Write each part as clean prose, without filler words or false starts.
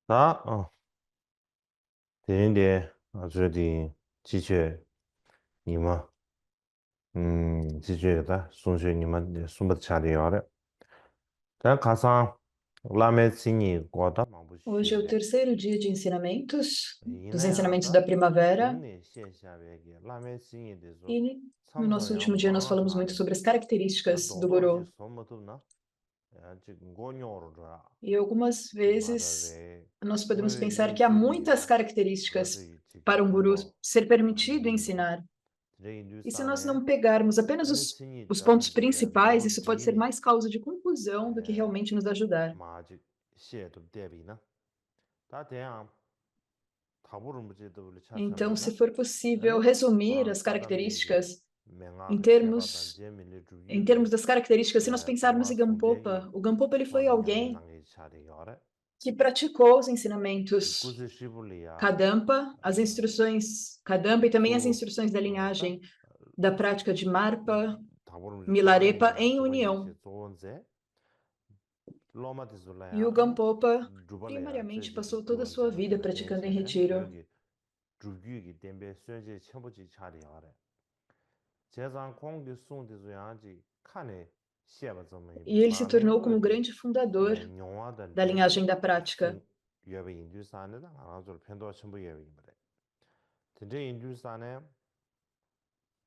나, 되는데, 저기, 지체, 니마, 지체다, 손실 니마, 손바닥 차려야. 자, 가상, 라메 싱이 거다, Hoje é o 망부시래. terceiro dia de ensinamentos, dos ensinamentos da 이나야다, primavera, 국내 시행사회에 라메 싱에 대해서 e no nosso último 삼성양 dia nós 망한 falamos muito 말에, sobre as 야, características do 도도지 guru. 소모도나, 야, 지금 고뇨로라, E algumas vezes 말하래, nós podemos 왜 pensar que há muitas 이슈비야, características 어제 지금 para um guru 팬도, ser permitido 민주다. ensinar. 드레이 E se nós 뉴스안에, não pegarmos apenas 아니 칭이 os pontos 자든지야 principais, isso pode ser 로디니 mais causa de confusão do que realmente nos ajudar. 마직 시에도 대비나 다 대양 다부를 무지도 우리 Então, se 차선이나 for possível 아니 resumir 과 as 까담리기 características 맹아 em 셰바단 termos 제밀리 Em termos 주기기 das características, se nós pensarmos 동화 em 송제기 Gampopa, o Gampopa ele foi alguém 와미양상의 차리여래 que praticou os ensinamentos 구슬 시불리야 Kadampa, as instruções Kadampa e também as 수 instruções da 다 linhagem da prática de Marpa, 다부를 Milarepa 조건이야 em 조건이지 união. 좋은데 E o 로마디술라야 아니 Gampopa, 주발이야 primariamente, 저기 passou toda a sua 주원자 vida praticando em 대신에 retiro. 여기 주규기 때문에 수행제 첨부지 자리하래. 제상 공기 송대조야지 칸에 시아바점이 E ele se 마음에 tornou como o 어디 grande fundador 맹용하던 da 데비 linhagem da prática. 숭 여비 인주산에다 하나줄 편도 첨부 여비 말에. 진짜 인주산에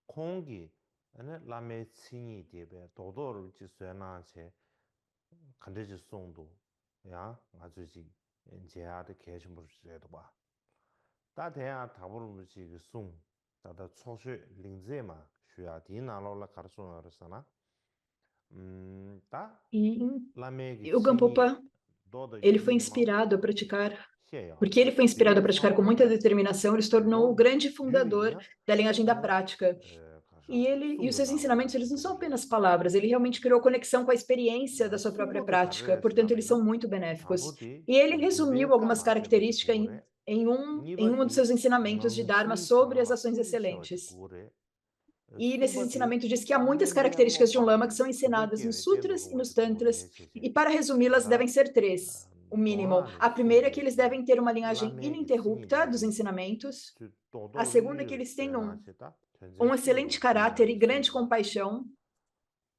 공기 안에 라메 칭이 되베 도도를 지수에나체 간대지 송도 야 아주지 제아의 계심을 해도 봐. 다대야 답을 무지 그 송. 다다 초시 링제마 쉬야 디나로라 가르소나르사나. 다 E, 라메기 e o 칭이 Gampopa, 도도 ele foi 미니멈 inspirado a praticar. 시에요. Porque ele foi inspirado a 디리 praticar com muita 상황에 determinação, ele se tornou o 도 grande fundador 듀이나 da linhagem da 아니 prática. 가서 E os 숭도 seus ensinamentos, 나로라 eles não são 두불이야. apenas palavras, ele realmente criou conexão com a experiência da 야 sua própria 숭고도 prática, portanto, eles 가르레스라메나 são muito benéficos. 아부디 E ele resumiu 디베카 algumas 마세버지 características 고래 em um dos 니버디 seus ensinamentos de Dharma 멍칭이 sobre as 상하마 ações 숭이 세워지 excelentes. 고래 E nesses 숭버디 ensinamentos diz que há muitas 녜녜 características de um lama que 모방이 são ensinadas nos 그버기에 sutras e 댄도로 nos 와지 도불이 tantras, 해치지 e para resumi-las devem 다다 ser três, o mínimo. 도라니 A primeira é que eles 숭기지 devem ter uma linhagem 라메기 숭이 ininterrupta dos 되비 ensinamentos. A segunda é que 도도리 eles tenham 수행하시다 um 전제시비 excelente caráter e 마시냐지 grande 숭도 compaixão.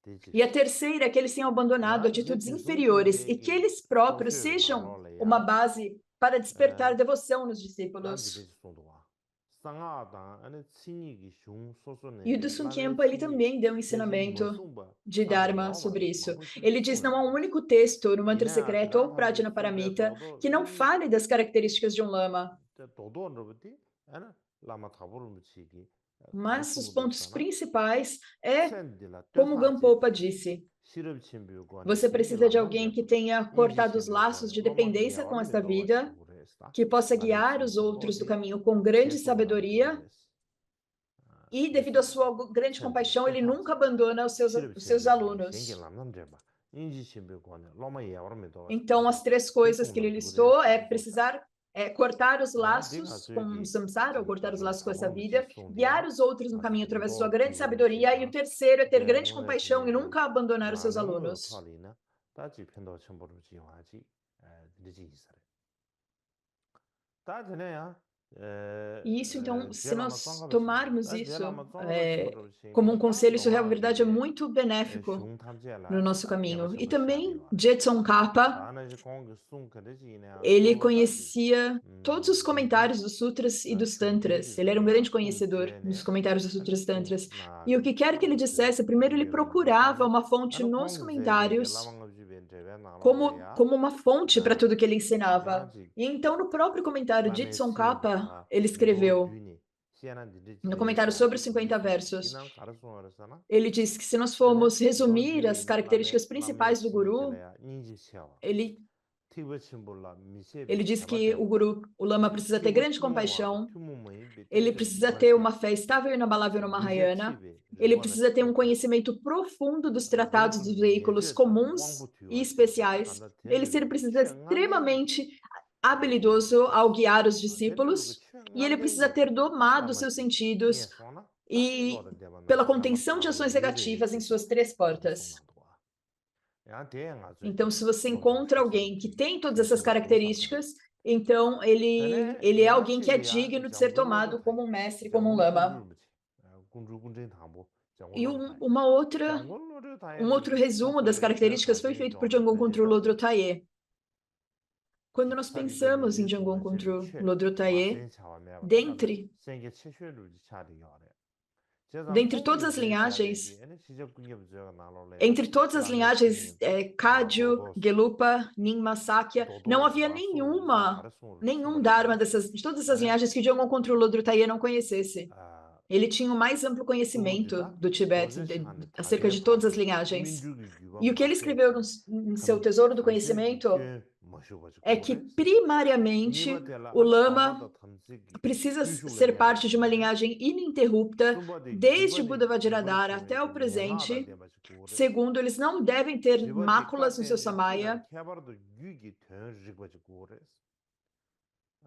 되지 E a terceira é que eles tenham abandonado 나지 atitudes inferiores e que 비숭제비기 eles próprios 소수의 sejam uma 나로래야 base para despertar devoção nos discípulos. 단지 숭도 와 상하다 안에 친이기 슝 E o 소소네 Dusun 라메 Khenpo, ele 친이 também deu um 대지 ensinamento 머숭바 de 사대 Dharma sobre 야오바라 isso. 망부시기 Ele diz: não há 숭이야 um único texto no mantra 이내야 secreto ou 드라타지 Prajna 숭배 Paramita 도도 que não 이 fale das características de um lama. 도도 너버디 아니 라마 타보를 묻히기 Mas os 가르침도 pontos 있잖아 principais é, 센딜라 como 뜻하지 Gampopa disse, 시럽침비고네 você precisa de alguém que 신기람남제바 tenha cortado os laços 인지침비고네 de 로마기야 dependência com esta 얼음에도 vida, 와시고 그랬다 que possa 라메 guiar os 숭도 outros do 어디 caminho com grande sabedoria. 제소나미들레스 E, devido à 디서 sua grande 센딜라 compaixão, ele nunca 뜻하지 abandona os seus 시럽침비고네 alunos. 신기람남제바 인지침비고네 로마기야 얼음에도 Então, as 와시고 três coisas que ele 디송도 listou é 그랬어 좋다 precisar cortar os 야 laços 네가 com o 저기 samsara, ou 지금 cortar os 가서 laços com essa 다부를 묻히 vida, guiar 송디야 os outros no 아주 caminho 지금 através da sua 도 grande 디브를 sabedoria, e o 묻히다 terceiro é ter 내 grande 오늘 compaixão e 진이기 nunca abandonar os seus 많은 거 alunos. 털이나 따지 편도 첨부를 지용하지 되지 이사래 따지네야 E isso, então, se 제라마 nós 쌍가베시네 tomarmos 따 isso 제라마 쌍가베시부터 como um 시행이 따 conselho, isso, na 노아 verdade, é 집에 muito benéfico no 슝탐지라 nosso 따 대바 caminho. E 첨부 também, 시아리와래 Jetson Kappa, 다는 이제 공기 숭크르지네 ele 솔로 따지 conhecia todos os 디디 comentários dos sutras e dos tantras. Ele era um 춘디지도야 grande conhecedor dos 숭죄네 comentários dos 아니 sutras tantras. E o 숭나지 que quer que ele dissesse, primeiro ele 주요의 procurava 인주산에 uma fonte 아니 nos 공기 세계게 comentários 라망업 집에 제베 como, 나로래야 como uma fonte para 야 tudo que ele ensinava. 야지 E então, no próprio comentário de 라메 Jetson Kappa, 칭이다 ele 도 escreveu, 듀니 시아난 no 디르지레 comentário sobre 시아지 os 50 디스 versos, 디난 가르송어르사나 ele diz que se nós 에네 formos 도 resumir as 듀이나 라메 características 라메 principais do 칭이 guru, 딜레야 인지 시아와 ele 티브 침볼라 Ele 미세베 diz que o 잡아대바 guru, o lama precisa ter 티브 grande 투모와 compaixão, 투모모이 ele 베텐데 precisa ter uma 미관시야 fé estável e inabalável no Mahayana, 리제티베 ele 링원의 precisa ter um 스펙타 conhecimento profundo dos tratados dos 그것은 veículos 예주에서 comuns e 왕부투와 지다 especiais. 간다 Ele 덴들이 ser precisa ser 최강한데 extremamente habilidoso ao guiar os 덴들이 그 discípulos, e ele precisa 최강한데 ter domado os seus 달라마시 sentidos 니에서나 다 e 이거를 대만나 pela 라마 contenção de 타불 ações 유저에 negativas em 되지 suas três portas. 가르송나도 와 야, 대행 아주 Então, se você 노조 encontra alguém que 최선지 tem todas essas 최선도 도사다 características, Então, ele é alguém que é 양식이야 digno de ser 장군로도 tomado 타이 como um mestre, como um 장군로 lama. 군주르지 군주군진 당보 E 장군로도 타이 장군로를 um outro 타이는 resumo das 차소에 저 características foi 가진 feito por 좀 Janggon Kuntrul 되지다 Lodro Tayé. Quando nós 사리거든 pensamos em Janggon 일수가 제일 Kuntrul 최 Lodro Tayé, 마센 차와메가 달라나 dentre, 생게 최초를 차리기 어래 제가 dentre todas 뽕이 as 제 linhagens, 차리기 아니 시적 군게 부저가 나로래야 entre todas as 라메 linhagens 신이 Kagyu, 도도스 Gelupa, Nyingma, Sakya, não 도도 havia 와소 가르송을 nenhum dharma 숨바라다 de todas essas 아니 linhagens que Janggon Kuntrul Lodro Tayé não conhecesse. 아 Ele tinha o mais amplo conhecimento 도지다 do Tibete, 도저 시간에 acerca 다제 de todas as 파고 linhagens. 민주기 규가 E o que ele escreveu 마센치 no seu 감 Tesouro do 탐색이 Conhecimento 꽤 마셔가지고 é que, 그래 primariamente, 니버텔라 o 아니 lama 나바다 탐색이 precisa 규슈를 ser parte de uma 내버리네 linhagem ininterrupta, 숨바디 desde Buda 기버니 Vajradhara até o 기버리시메기 년나다 presente. 데마시고 그래 Segundo, eles não devem ter 지버디 máculas no seu 카텐지 지라 samaya. 케바르도 유기 되어지고 그래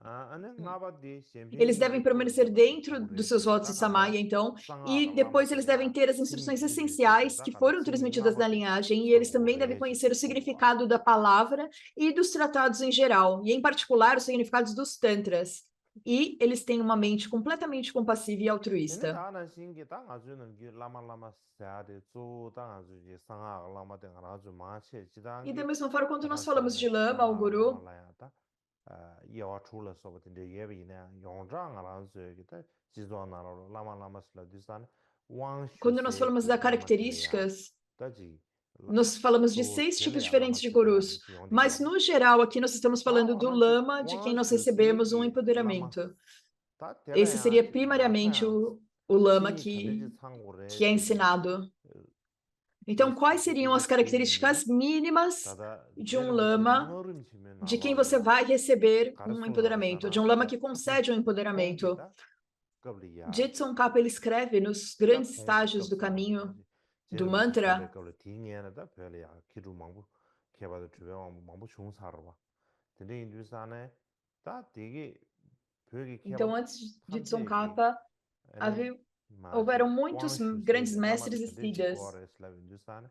아 아니 나바디 Eles 셴빈 devem 리포 permanecer 데바시고 dentro dos 그래 seus votos de 다가라 samaya, então, e 상아가 depois eles devem 라마데야 ter as 신이 instruções 유리시게 essenciais que 다가라 foram 신이 transmitidas na 나바디 linhagem, e eles também devem 상고레지 conhecer o 송도와 significado da palavra e dos tratados em geral, e em particular os significados dos tantras. E eles têm uma mente completamente compassiva e 얘네 altruísta. 다나 신기 딱 아주는 게 라마라마 사데 조당 아주지 상아 라마데 아주 마체 E da 지당게 mesma forma, quando nós falamos 다가셔네 de lama, o 상아 guru, 라마라야다 이와 출라 소버데 예비네 용장 알아서기다 지도나로 라마라마스라 디산 quando nós 왕슈세 falamos 그 das 라마텔레야 características, 다지 nós falamos de 조 6 tipos 텔레야 diferentes de 라마치다니 gurus. Mas, 용디야 no geral, aqui nós estamos falando 다 do 알아지 lama de quem nós recebemos um 왕슈세기 라마 empoderamento. 다 Esse seria 텔레야지 primariamente 마차야 o lama 신이 간대지 que é 상고레지게 ensinado. Então, quais seriam as características mínimas 다다 de um 제르버지 lama 응어름치면 de quem você 나로래야 vai receber um empoderamento, de um 가르송하라사나 lama que concede um 다 empoderamento? 퐁기다 qab리야 Jetsun Kappa ele escreve nos 다 grandes 퐁기 estágios do qab사나 caminho 다지 do 제르버지 mantra. 벨레 qab리 딩에나다 벨레야 기루 망부 개바도 주변 망부 좋은 사러와 근데 인두산에 다 되게 벽이 개바 Então, antes de 탐색이 Tsongkhapa, 아니 houveram 마지 muitos grandes 왕슈세기 mestres 라마도 e 간대지 siddhas. 고아레슬라 인두산에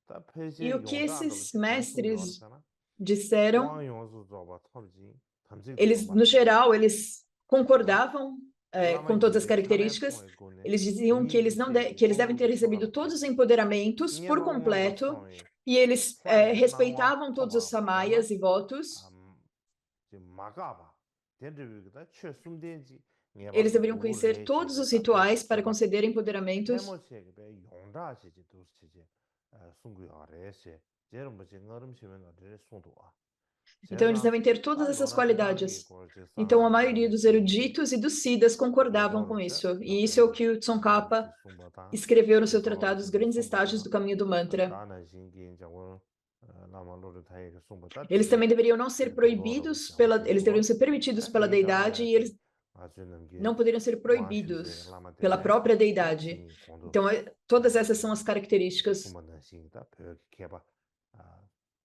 다 E 폐지의 o que 용자도 esses 같이 간송 mestres 요르잖아 disseram, 왕용수 줘봐 털지 탐색도 좀 eles, no 말이야 geral, eles concordavam com todas as 라마기게 차례 características. 통했고네 Eles diziam que eles não 니기셰기 que eles devem ter 공부 recebido 초가로 todos os 때 empoderamentos por 니에방원도 completo, 처음에 e eles 태양에 나와 respeitavam todos os 토바 야나 samayas e votos. 지금 마가바 덴드비기다 최숨된지 Eles 녀바도 deveriam conhecer todos os 고레시게다 rituais para 벼케바 conceder empoderamentos. 페모시에게 배 용다시지 도스치지 숭구야레시 제름 뭐지 ngăr음시면 어디에 송도와 Então, eles 제상 devem ter todas 다 essas 요나시당기 qualidades. 고르지 Então, a 상하가 maioria dos 라마치니 eruditos e dos siddhas concordavam com 도도르데 isso. E isso é o 답변 que o Tsongkhapa 아르지 숭바다 escreveu no seu tratado Os 지도로지게 Grandes Estágios 숭바다 do Caminho do Mantra. 다나 신기 장원 라마로르 타이게 숭바다 Eles 되게 também deveriam não ser 도도르 proibidos eles deveriam 장수도와 ser permitidos pela 아니 deidade e eles 다나야지 아주 넘게 não poderiam ser 왕슈세 proibidos pela 라마텔레야 própria deidade. 신이 공도 Então, todas essas são as características. 숭바다 신이다 벽 개바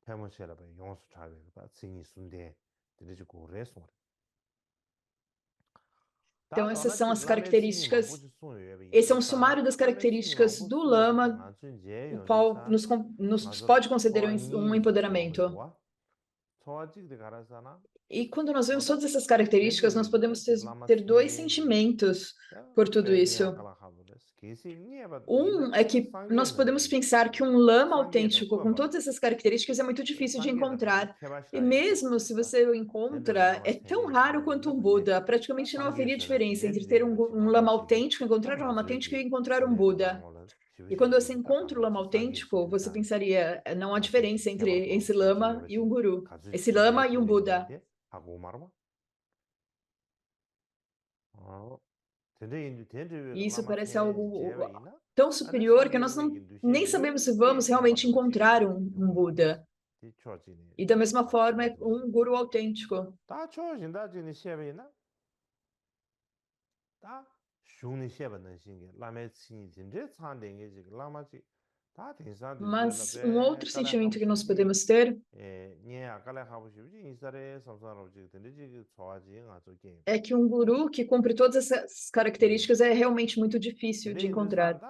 페모시라바 용수 차베다 신이 순대 들이지 고레송 Então, essas são as características. Esse é um sumário das características do lama, o qual nos pode conceder um empoderamento. E quando nós vemos todas essas características, nós podemos ter dois sentimentos por tudo isso. Um é que nós podemos pensar que um lama autêntico com todas essas características é muito difícil de encontrar. E mesmo se você o encontra, é tão raro quanto um Buda. Praticamente não haveria diferença entre ter um lama autêntico, encontrar um lama autêntico e encontrar um Buda. E quando você encontra o lama autêntico, você pensaria, não há diferença entre esse lama e um guru, esse lama e um Buda. E isso parece algo tão superior que nós nem sabemos se vamos realmente encontrar um Buda. E da mesma forma, é um guru autêntico. Mas um outro sentimento que nós podemos ter é que um guru que cumpre todas essas características é realmente muito difícil de encontrar.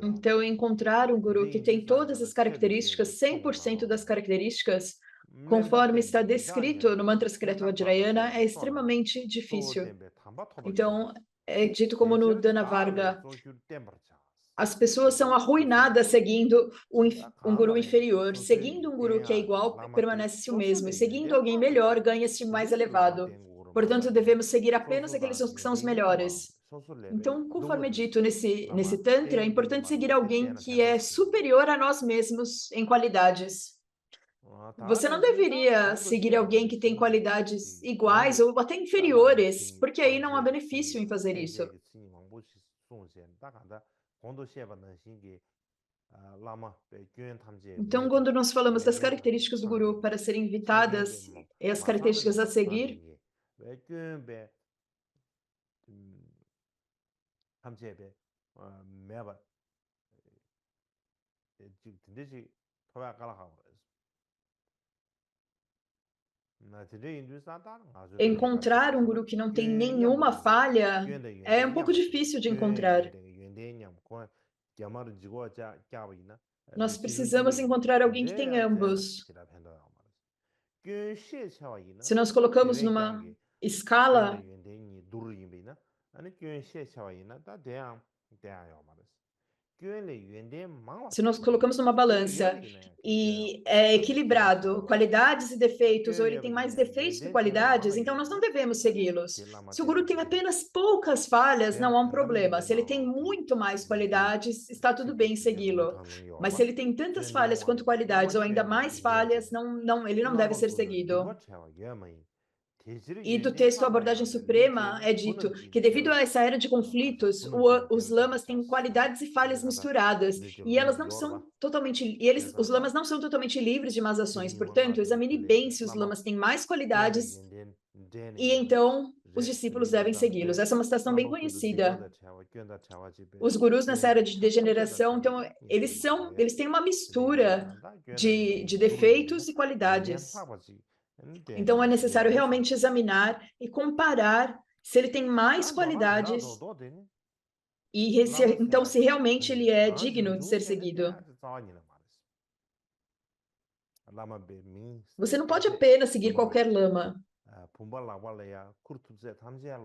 Então, encontrar um guru que tem todas as características, 100% das características, conforme está descrito no mantra secreto Vajrayana, é extremamente difícil. Então, é dito como no Danavarga, as pessoas são arruinadas seguindo um guru inferior. Seguindo um guru que é igual, permanece-se o mesmo. E seguindo alguém melhor, ganha-se mais elevado. Portanto, devemos seguir apenas aqueles que são os melhores. Então, conforme é dito nesse Tantra, é importante seguir alguém que é superior a nós mesmos em qualidades. Você não deveria seguir alguém que tem qualidades iguais ou até inferiores, porque aí não há benefício em fazer isso. Então, quando nós falamos das características do guru para serem evitadas e as características a seguir, encontrar um guru que não tem nenhuma falha é um pouco difícil de encontrar. Nós precisamos encontrar alguém que tem ambos. Se nós colocamos numa escala, se nós colocamos numa balança e é equilibrado qualidades e defeitos, ou ele tem mais defeitos que qualidades, então nós não devemos segui-los. Se o guru tem apenas poucas falhas, não há um problema. Se ele tem muito mais qualidades, está tudo bem segui-lo. Mas se ele tem tantas falhas quanto qualidades, ou ainda mais falhas, ele não deve ser seguido. E do texto A Abordagem Suprema é dito que devido a essa era de conflitos, os lamas têm qualidades e falhas misturadas, e elas não são totalmente, os lamas não são totalmente livres de más ações. Portanto, examine bem se os lamas têm mais qualidades e então os discípulos devem segui-los. Essa é uma citação bem conhecida. Os gurus nessa era de degeneração, então eles têm uma mistura de defeitos e qualidades. Então, é necessário realmente examinar e comparar se ele tem mais qualidades e então se realmente ele é digno de ser seguido. Você não pode apenas seguir qualquer lama.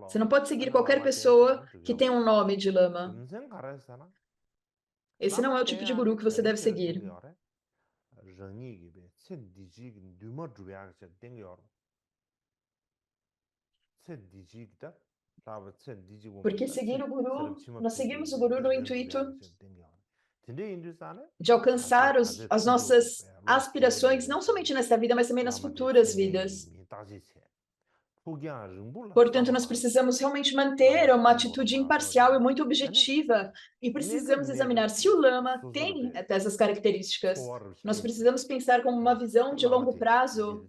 Você não pode seguir qualquer pessoa que tem um nome de lama. Esse não é o tipo de guru que você deve seguir. Porque seguir o guru, nós seguimos o guru no intuito de alcançar as nossas aspirações, não somente nesta vida, mas também nas futuras vidas. Portanto, nós precisamos realmente manter uma atitude imparcial e muito objetiva, e precisamos examinar se o lama tem essas características. Nós precisamos pensar como uma visão de longo prazo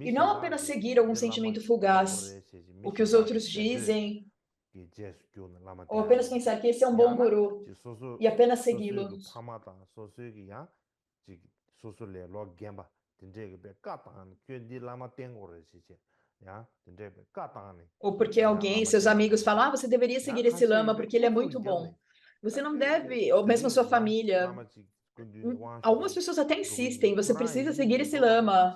e não apenas seguir algum sentimento fugaz, o que os outros dizem, ou apenas pensar que esse é um bom guru e apenas segui-los. Ou porque alguém, seus amigos falam, você deveria seguir esse lama porque ele é muito bom. Você não deve, ou mesmo sua família. Algumas pessoas até insistem, você precisa seguir esse lama.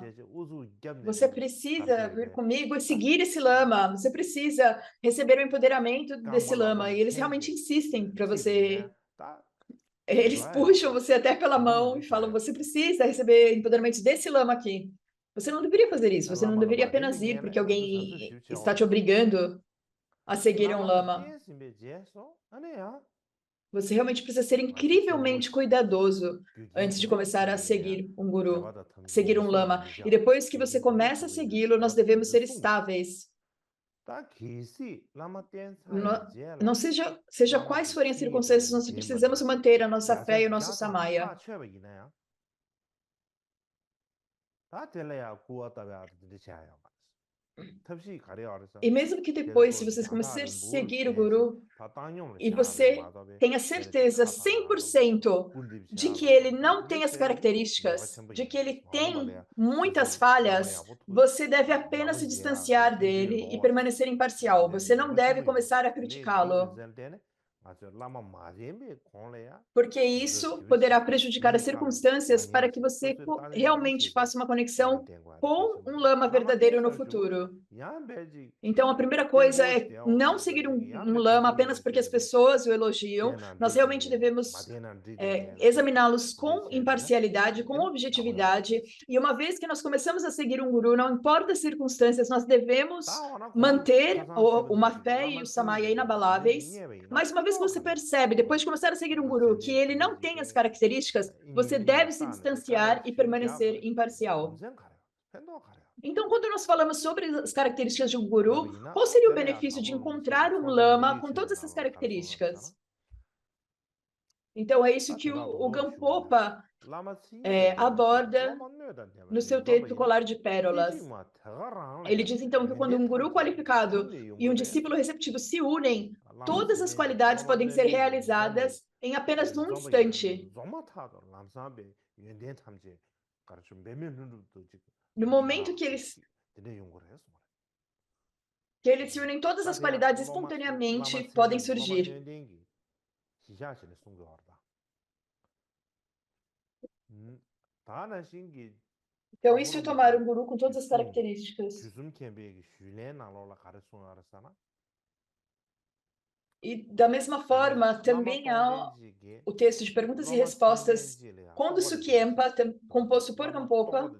Você precisa vir comigo e seguir esse lama. Você precisa receber o empoderamento desse lama. E eles realmente insistem para você. Eles puxam você até pela mão e falam, você precisa receber empoderamento desse lama aqui. Você não deveria fazer isso. Você não deveria apenas ir porque alguém está te obrigando a seguir um lama. Você realmente precisa ser incrivelmente cuidadoso antes de começar a seguir um guru, seguir um lama. E depois que você começa a segui-lo, nós devemos ser estáveis. Não seja quais forem as circunstâncias, nós precisamos manter a nossa fé e o nosso samaya. E mesmo que depois, se vocês começarem a seguir o Guru, e você tenha certeza 100% de que ele não tem as características, de que ele tem muitas falhas, você deve apenas se distanciar dele e permanecer imparcial. Você não deve começar a criticá-lo, porque isso poderá prejudicar as circunstâncias para que você realmente faça uma conexão com um lama verdadeiro no futuro. Então, a primeira coisa é não seguir um lama apenas porque as pessoas o elogiam. Nós realmente devemos examiná-los com imparcialidade, com objetividade. E uma vez que nós começamos a seguir um guru, não importa as circunstâncias, nós devemos manter uma fé e o samaya inabaláveis. Mas uma vez que você percebe, depois de começar a seguir um guru, que ele não tem as características, você deve se distanciar e permanecer imparcial. Então, quando nós falamos sobre as características de um guru, qual seria o benefício de encontrar um lama com todas essas características? Então, é isso que o Gampopa aborda no seu texto Colar de Pérolas. Ele diz, então, que quando um guru qualificado e um discípulo receptivo se unem, todas as qualidades podem ser realizadas em apenas um instante. No momento que eles se unem, todas as qualidades espontaneamente podem surgir. Então, isso é tomar um guru com todas as características. E, da mesma forma, também há o texto de perguntas e respostas Kondo Kempa, composto por Gampopa,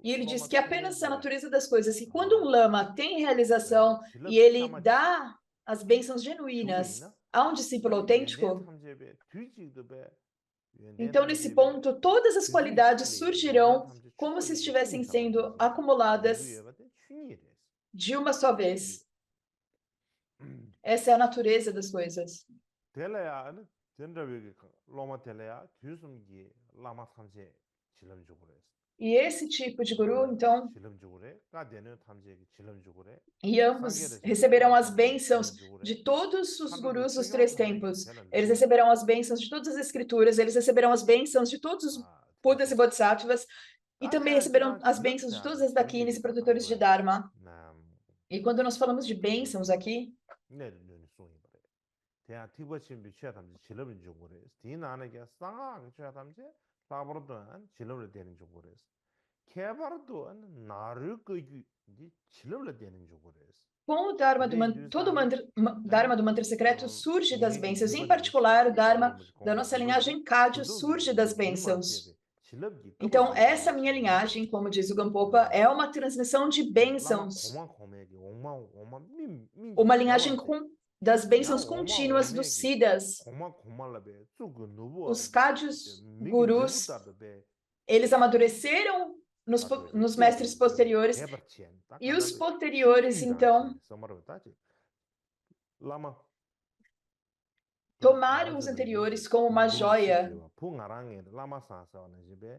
e ele diz que apenas a natureza das coisas, que quando um lama tem realização e ele dá as bênçãos genuínas a um discípulo autêntico, então, nesse ponto, todas as qualidades surgirão como se estivessem sendo acumuladas de uma só vez. Essa é a natureza das coisas. E esse tipo de guru, então, e ambos receberão as bênçãos de todos os gurus dos três tempos. Eles receberão as bênçãos de todas as escrituras, eles receberão as bênçãos de todos os Budas e Bodhisattvas, e também receberão as bênçãos de todas as dakinis e produtores de Dharma. E quando nós falamos de bênçãos aqui, com o Dharma todo o Dharma do mantra secreto surge das bênçãos, em particular o Dharma da nossa linhagem Kagyu surge das bênçãos. Então, essa minha linhagem, como diz o Gampopa, é uma transmissão de bênçãos, uma linhagem das bênçãos contínuas dos Siddhas. Os Kagyus gurus, eles amadureceram nos mestres posteriores, e os posteriores, então, tomaram os anteriores como uma joia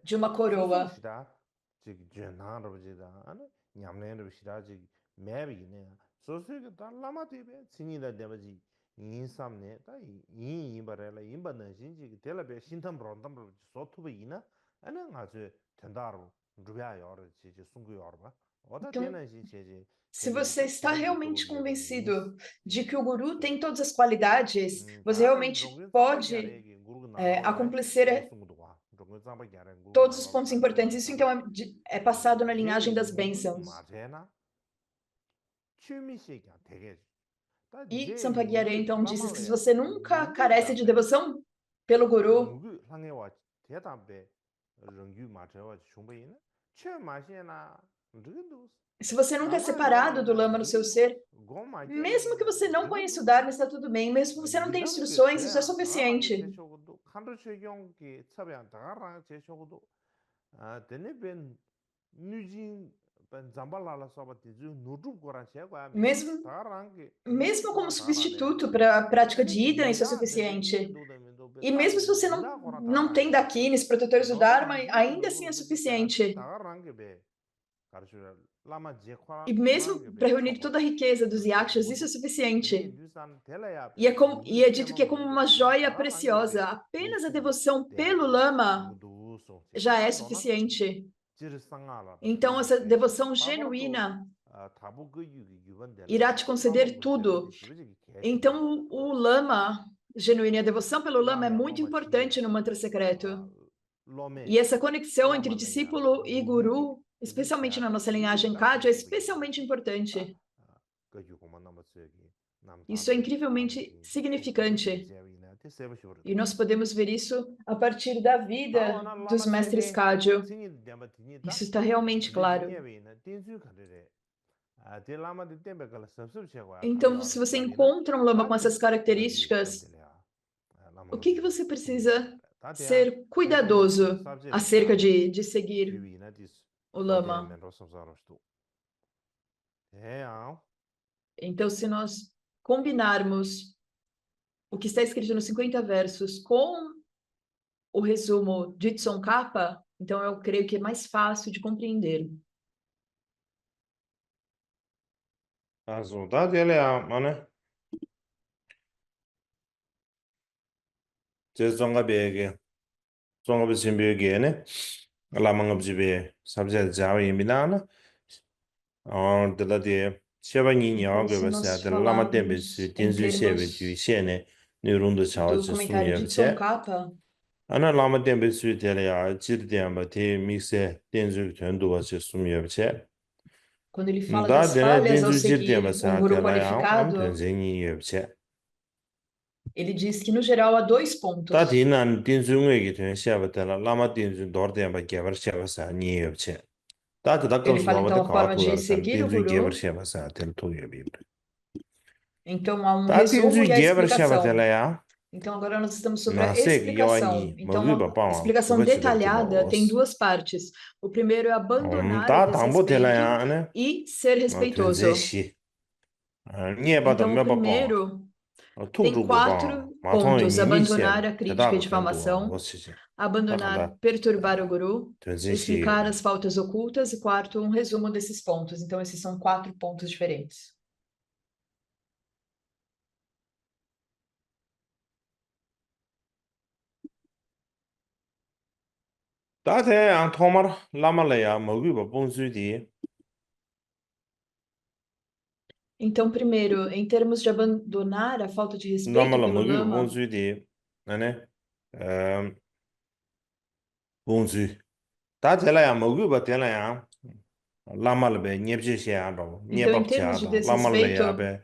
de uma coroa. Então, se você está realmente convencido de que o guru tem todas as qualidades, você realmente pode acontecer todos os pontos importantes. Isso, então, é passado na linhagem das bênçãos. E Sampaguiaré, então, diz que se você nunca carece de devoção pelo guru, se você nunca é separado do lama no seu ser, mesmo que você não conheça o Dharma, está tudo bem. Mesmo que você não tenha instruções, isso é suficiente. Mesmo como substituto para a prática de Ida, isso é suficiente. E mesmo se você não tem dakinis, protetores do Dharma, ainda assim é suficiente. E mesmo para reunir toda a riqueza dos yakshas, isso é suficiente. E é dito que é como uma joia preciosa. Apenas a devoção pelo lama já é suficiente. Então, essa devoção genuína irá te conceder tudo. Então, o lama genuíno e a devoção pelo lama é muito importante no mantra secreto. E essa conexão entre discípulo e guru, especialmente na nossa linhagem Kadya, é especialmente importante. Isso é incrivelmente significante. E nós podemos ver isso a partir da vida dos mestres Kadya. Isso está realmente claro. Então, se você encontra um lama com essas características, o que você precisa ser cuidadoso acerca de seguir o lama? Então, se nós combinarmos o que está escrito nos 50 versos com o resumo de Tsongkhapa, então eu creio que é mais fácil de compreender. Então, se nós falarmos em termos do comentário de Tsongkhapa, Ana lama tembe sui tele ya jir temba te mixe tenzu tendu wa se sumye bche. quando ele fala Da das dene falhas ao tenzu jir temba seguir um sa guru tela ya nam qualificado, tenze ni ye bche. ele diz que, no geral, há dois Da pontos. di nan tenzu ngwe gi ten sheba tela lama tenzu dor temba gebar sheba sa ni ye bche. Da da Ele kals fala, loba então, de a kawa forma tu de dar kan seguir o tenzu gebar guru. sheba sa tel tu ye bi. Então, há um Da tenzu resumo e a gebar sheba explicação. tela ya Então, agora nós estamos sobre a na se gi yawa explicação. ni Então, mogu ba a pa explicação kuba chidab ki ba detalhada tem os. duas partes. O primeiro é abandonar o Da tangbo tela desrespeito ya ne e ser tenze respeitoso. shi. Nye ba da Então, o me ba pa. primeiro tuk tem tuk gu bang, 4 ma tong yi pontos: ni mi xie, abandonar a te da crítica e gu ten du wa, wo difamação, si xie. Da kan da, abandonar, perturbar o guru, tuen zin xi ye explicar bi. as faltas ocultas e quarto, um resumo desses pontos. Então, esses são 4 pontos diferentes. Da te yang tong mar, lama le ya, mo gu ba bong zui di, Então, primeiro, em termos de abandonar a falta de lama respeito la pelo mo gu ba bong lama, zui di, ane, bong zui. Da te la ya, mo gu ba te la ya, lama le be, nyeb zhi xie ya do, então, nyeb em bab xie ya termos de do, lama le ya desrespeito, be,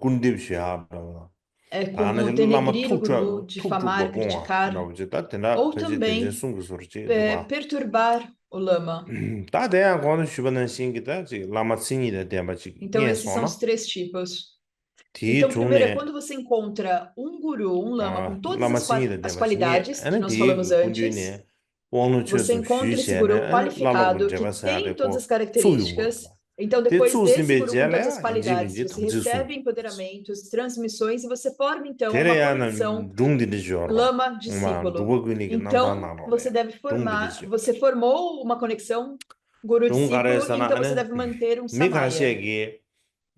kun dib xie ya do. é Da ane como lama denegrir o guru, tuk tuk ba difamar, bong wa, da criticar, wo zhi, da tena, ou pe zhi ten zin também sung gu sur chi, du ba. perturbar o lama. Da 대한 거는 주변은 신기다. 지 라마 신이다 대한 지 Então, 예 esses são os 소나. 3 tipos. 뒤 Então, primeiro é 중에 quando você encontra um guru, um lama, com todas 라마 신이다 as 대한 지 예. qualidades que 아니 nós 뒤 falamos 그 antes, 군주네. 원로 você 쳐서 encontra esse 쉬세네. guru 아니 라마군 qualificado que 잡아서야 tem todas as 되고 수용 거. características. Então, 대 depois desse 수심에 guru com todas as 제래야 qualidades, 인지민지 você 덤지수. recebe empoderamentos, transmissões e você forma, então, uma conexão 대래야는 룽디리 줘라. 마 lama-discípulo. 루버군이 Então, você 난다나로래. deve 룽디리 formar, 줘. você formou uma conexão guru-discípulo, 중가래서나 então você 아니 deve manter um samaya. 미카시에게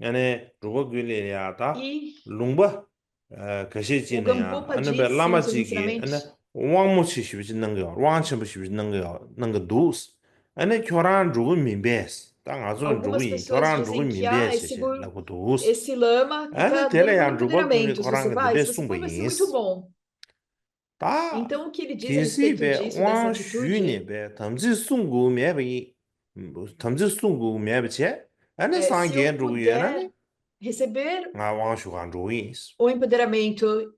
ane rupa gyuli ya ta E lungpa kashi o jina ya Gampopa ane be disse lama nos seus jiki ane ensinamentos, wangmu chi shibichi nangyo wangchenpo shibichi nangyo dus ane kyoran rupa minbes ta nga zon rupa algumas yin pessoas kyoran rupa dizem que minbes shi lagu dus esse lama que ane está tela dando ya rupa gyuli empoderamentos. Você kyoran vai, gade se você for, sungpa vai ser muito yins bom. ta Então, o que ele diz a tinsi respeito be disso, dessa wang shu ni atitude, be tamzi sunggu mebe tamzi sunggu mebe che ane é se eu sangyen rupa yu puder receber nga wang shu gan zhu yins. o empoderamento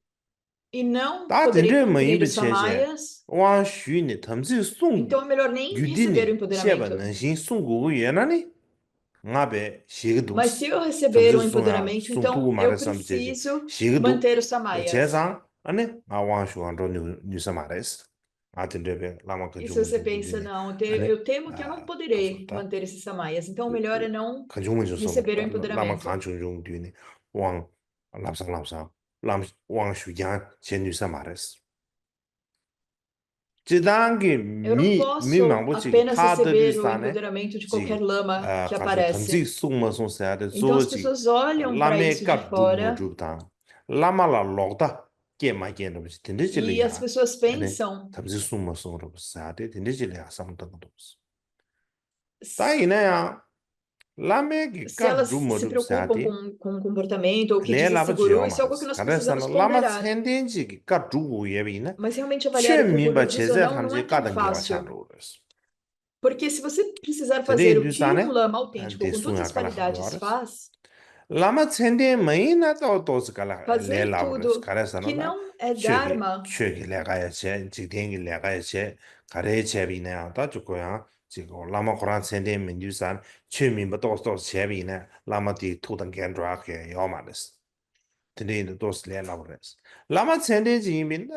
e não Da poderei dendren ma cumprir yinpa os che che, samayas, wang xu ni tamzi sung então é melhor nem yu di receber o ni xeba empoderamento. nanshin sung gu gu ye na ni, nga be xiga Mas dus. se eu receber Tamzi o sung ya, empoderamento, sung tu gu então ma eu re sam che che, preciso xiga du. manter os Che samayas. zang, ane, nga wang shu gan zho nyu sa ma res. Nga dendren be, lama ka E ju se mu você ju gu di pensa, ni, não, ane, eu temo que eu não ka su poderei ta. manter esses samayas, então o melhor é não Ka ju mu ju som receber o ta, lama empoderamento. kan chung chung di ni, wang, lam sang, wang shu yan, chen nyu sa ma res. 지단기 Eu não 미 posso 망보지 apenas receber o 타드리스타네 empoderamento de qualquer 지 lama que 가서 탐지 aparece. 속마 송사데 Então as 조지 pessoas olham para isso de 라메가 fora 두무주다 라마라 록다 게마게는 e as 텐데질이야 pessoas 아니 pensam, 탐지 속마 송으로 사데 텐데질이야 상당도 따이네야 라메기 se 가 elas se 두무주 preocupam 사데 com o comportamento ou o que diz esse 레라버지 guru, isso é algo que 요마스 nós precisamos 가르사나 라마 ponderar. 첸덴지 가 두고 예비나 Mas realmente avaliar o que o 최민바 guru diz ou 제자 não não é 탐지 tão 가던 게 fácil. 와찬로 Porque se você precisar Tere fazer o que um indusane, lama autêntico, de com todas sunga as kala qualidades khawaras. faz, Lama tsende maina to tos kala le fazer labras. tudo Kare que sanola, não é Dharma, chögi le gaya che, jikdengi le gaya che, kare che bi ne ta chuko ya, jiko lama koran tsende mindusan, chö mi ba tos che bi ne, lama di tudan gendra ke yomaris. Tene tos le labras. Lama tsende ji min,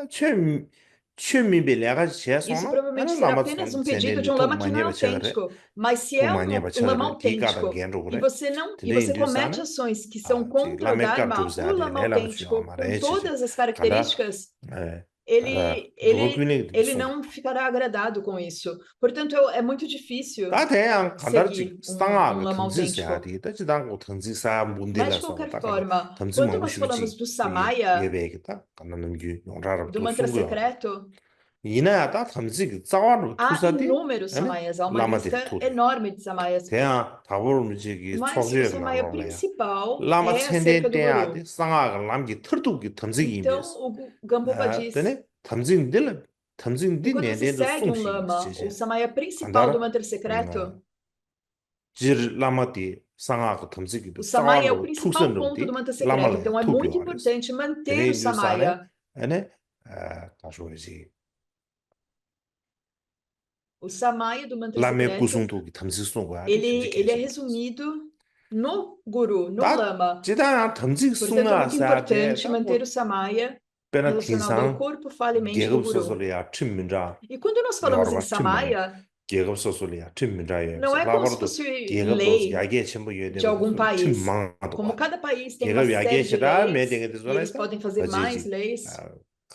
chö mi be le gaya che isso sona, provavelmente ana será lama apenas um tsende pedido de di um tuk lama que não é manye ba che gare, autêntico. Mas se tuk é manye ba che um lama gare, di ka dan autêntico gendro e gare. você não e Tene você comete indusane, ações que são 지 contra o 라메카 Dharma, o 두사데 lama 레라고 주요 autêntico, com 말에 지지 todas as 간다 características, 에 가다 ele, ele, 로그윈이 ele 무슨 não ficará agradado com isso. Portanto, é muito difícil 다 대양 간다지 seguir um 상하가 lama 던지셔야 autêntico. 돼 다지당 던지사 Mas, de 문제라서 qualquer 다 간다 forma, 던지 quando 망고 nós falamos 싶지 do 그게 Samaya, 예배겠다 간다는 게 용라로 do 또 mantra 숨고요다 secreto, 이나야다 던지 자와로 há 투사데 inúmeros 아니 Samayas, há uma 라마데 lista 투데 enorme de Samayas. 대양 답을 무지기 Mas o 초지에 Samaya 나올래야 principal 라마 é acerca 첸데 do 대야데 Guru. 상하가 남기 털두기 던지기 Então, 임베스 o Gampopa diz 되네 탐진들 que 탐진들 quando você 내내도 segue um 숨쉬기 lama, o 지제 Samaya principal do 간다라 mantra secreto, 질 라마디 상하고 o 탐지기도 Samaya é o 싸워로 principal ponto do 투선로디 mantra secreto. 라말라야 Então, é muito 투비와레스 importante manter 되네 o 인두산에 Samaya. 에네 가쇼지 O Samaya do mantra 라메 secreto, 구숭도기 탐지송과리 ele é 심지케죠 resumido no Guru, no 다 lama. 지다 Portanto, é 탐지송아 muito importante 사데 manter 뭐 o Samaya 베나 relacionado ao 틴상 corpo, fala e mente do 계급 Guru. 소설이야 춘민자 E quando nós falamos em 여러분 춘만에 Samaya, 계급 소설이야 춘민자에 não é como se 라버도 fosse 계급도 lei 야게 전부 de 요되는 algum país. 춘망도 Como cada país tem uma 계급 série de 야게시라 leis 매딩에 e eles 대해서 podem fazer mais 가지지 leis,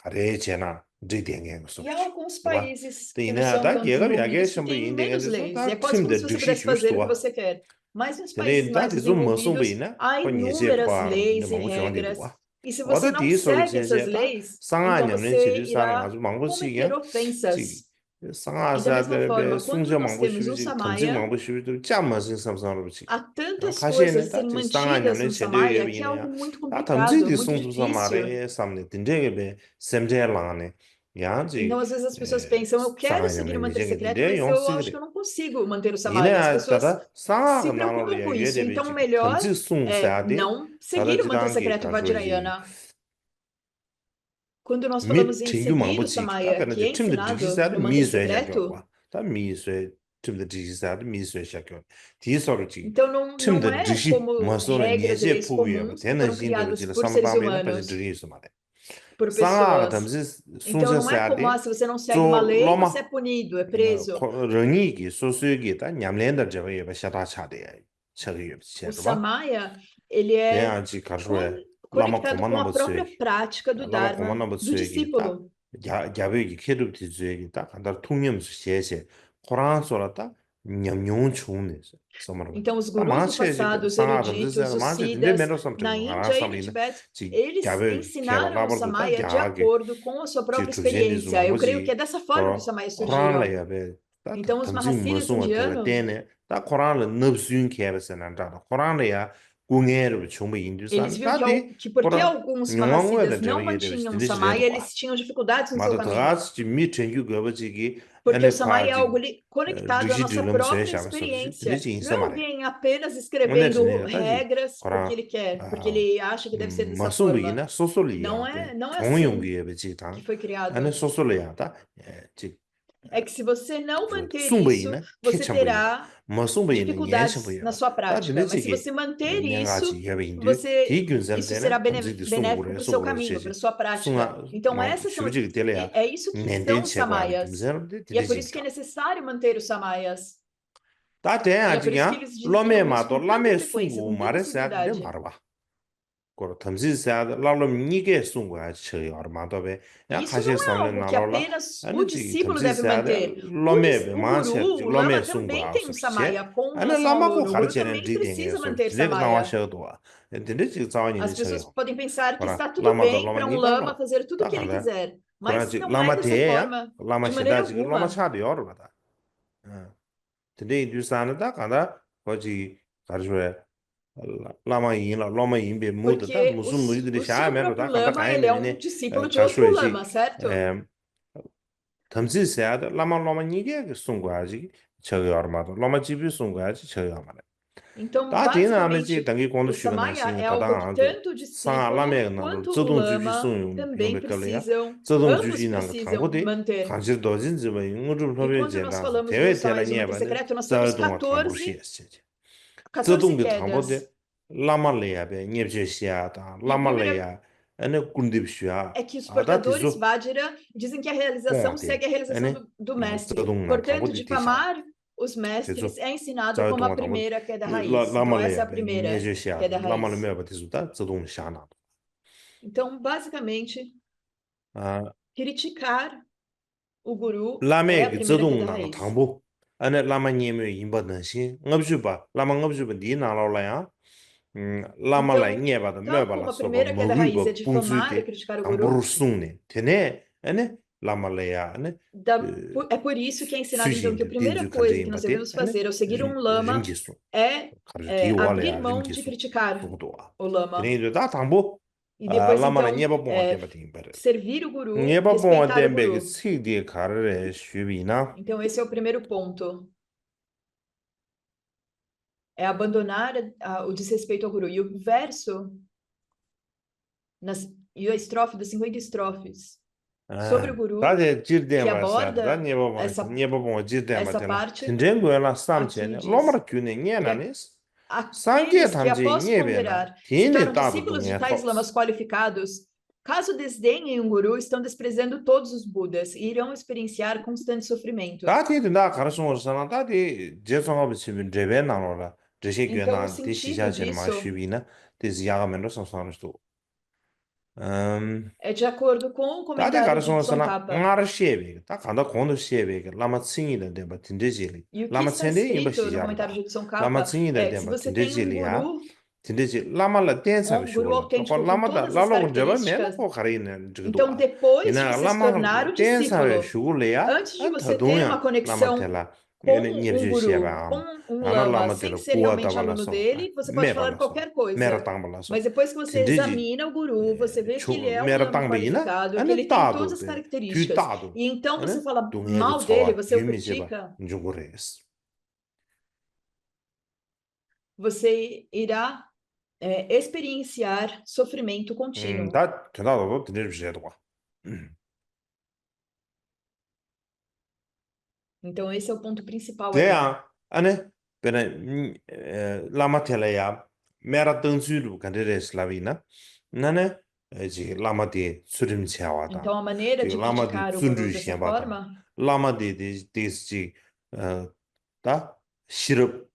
가래제나 저댕게 e há 소리지 alguns 봐 países que não são 이나다 tanto 계급 envolvidos que 야게시 뭐 têm 인댕에 menos 대해서 leis. E é 다 quase como 팀들 se você 즉시 pudesse fazer o que 주스도와 você quer. Mas nos países 근데 mais 다들 좀 desenvolvidos, 무슨이나 há 권 예제 inúmeras 과로 근데 leis e 망고 좋아하는 regras. 거야 E se você 어디 não 뒤소리 segue essas 제제다 leis, então 상하냐는 você 지리사는 irá 아주 망고 cometer 시기야 지 ofensas. E da mesma 상하사들 forma, quando 숭저 nós 망고 temos um 시비지 탐지 Samaya, 망고 시비도 짬마신 삼삼으로 지 há tantas coisas a 가시에는 다 serem mantidas 상하냐는 no 제대로 Samaya que é 예비네야 algo muito 다 complicado, 탐지디 muito 숭두사 difícil. 말에 삼네 딘데게 베 셈제랑네 Então, 야지 às vezes as pessoas pensam, eu quero seguir o 상하냐는 mantra 미쟁이 secreto, 딘데 mas eu acho que 용식이 eu não consigo manter o Samaya. As 이내 pessoas 다다 se 상하가 preocupam 나눠야 com isso. Então, 예대베지 melhor 탐지 é 숭사야디 não seguir o mantra 다다지단게 secreto 가쇼지 Vajrayana. Quando nós falamos 미 em ting유 seguir o 망보지 다 Samaya, que 그런데 é 팀들 ensinado 지지사도 no mantra 미수에 secreto, 시작하고 다 미수에 팀들 지지사도 미수에 시작하고 뒤서로지 então não 팀들 é 지시 como 뭐소는 regras e 예제 leis 포기하고 comuns que 되는 foram 신들 criadas 지라 por seres 삼바비는 빠진 humanos, 들이 있어 말해 por 상하가 pessoas. 담지 Então, não é como, 순서사데 se você não segue uma 조 lei, você é 로마 punido, é preso. 런이기 소수기다 냠랜더 저거 예바 샤다 차대 저거 예바 O 봐 Samaya, ele é 대야지 가르에 라마 conectado com a 고만나 própria 버스기 prática do 라마 Dharma 고만나 do 버스기 딱 discípulo. 야베기 케르브티 주에기 딱 한달 통념수 시에세 코란 소라다 냠뇽 추운데서 서머로 Então, os 다 gurus do 망체지 passado, os 상하 eruditos, 던지서 os 망체 딘데 siddhas, 메로 섬트 na 알아 Índia e no 섬리는 Tibete, 지 eles 야베 케바 ensinaram o 가버도 딱 Samaya de 야게 acordo com a sua 지 própria 주제니 좀 experiência. Eu creio que 망고지 é dessa forma que os 거 Samayas 코란라 surgiram. 야베 딱 Então, os 던지 Mahasiddhas 무슨 어떻게 indianos, 되네 딱 코란을 넙수인 케베스는 안다 코란이야 궁예를 충분 eles 인도산 viam que, 다디 que porque 코란 alguns 용왕외는 Mahasiddhas não 저거 예되지 mantinham o 딘데 Samaya, 지레도 봐 eles tinham dificuldades no seu 맞아 caminho. 다같이 미천규 거버지기 Porque o 안에 Samaya é 과지 algo conectado à nossa 리시들럼 própria 세샤 소리지 experiência. 드리지 Não é 인사 말해 alguém apenas 오늘 escrevendo 전에 다시 regras porque 거랑 ele quer, porque 아 ele acha que deve ser dessa forma. 마송이나 소솔리야 Não é assim 종용기에 베지당 que foi 안에 criado. 소솔리야다 지 É que se você não manter isso, 숭베이나 você 캐cham베이나 terá 마송베이는 dificuldades na 년cham베이나 sua 다 prática. Mas se 드네지기 você manter isso, 년가지 예베인데 você 디균선 isso será 때는 탐지기 benéfico 숭고래 para o seu 숭고래 caminho, para 제지 a sua prática. 숭아 Então 망 essas são 쉬우지기 때려야 é isso que são 낸덴 os 제거하기 samayas. 김사람들 E é por isso que é 드네진가 necessário manter os samayas. 다 E é por isso que 돼야지야 eles 로메 ensinam isso 마도 com tanta 라메 frequência, 숭고 com tanta 말했어야 돼 assiduidade. 말아봐 Isso não é algo que apenas o discípulo deve manter. O guru, o lama também tem um samaya com relação ao aluno. O guru também precisa manter samaya. As pessoas podem pensar que está tudo bem para um lama fazer tudo o que ele quiser, mas não é dessa forma, de maneira alguma. Porque o seu próprio lama, ele é um discípulo de outro lama, certo? Então, basicamente, o samaya é algo que tanto o discípulo quanto o lama também precisam, ambos precisam manter. E quando nós falamos do samaya de manter secreto, nós temos 14 quedas. E o primeiro é que os portadores Vajra dizem que a realização segue a realização do mestre. Portanto, difamar os mestres é ensinado como a primeira queda raiz. Então, essa é a primeira queda raiz. Então, basicamente, criticar o guru é a primeira queda raiz. Então, tal como a primeira queda raiz é difamar e criticar o guru, é por isso que é ensinado, então, que a primeira coisa que nós devemos fazer ao seguir um lama é abrir mão de criticar o lama. E depois, então, servir o guru, respeitar o guru. Então, esse é o primeiro ponto. É abandonar o desrespeito ao guru. E o verso, e a estrofe das 50 estrofes sobre o guru, que aborda essa parte, aqui diz que aqueles que, após ponderar, se tornam discípulos de tais lamas qualificados, caso desdenhem um guru, estão desprezando todos os Budas e irão experienciar constante sofrimento. Então, o sentido disso é de acordo com o comentário de Tsongkhapa. E o que está escrito no comentário de Tsongkhapa é: se você tem um guru autêntico com todas as características, então depois de você se tornar o discípulo, antes de você ter uma conexão com um guru, com um lama, sem ser realmente aluno dele, você pode falar qualquer coisa. Mas depois que você examina o guru, você vê que ele é um lama qualificado, que ele tem todas as características. E então você fala mal dele, você o critica, você irá experienciar sofrimento contínuo. Então, esse é o ponto principal aqui. Então, a maneira de criticar o guru dessa forma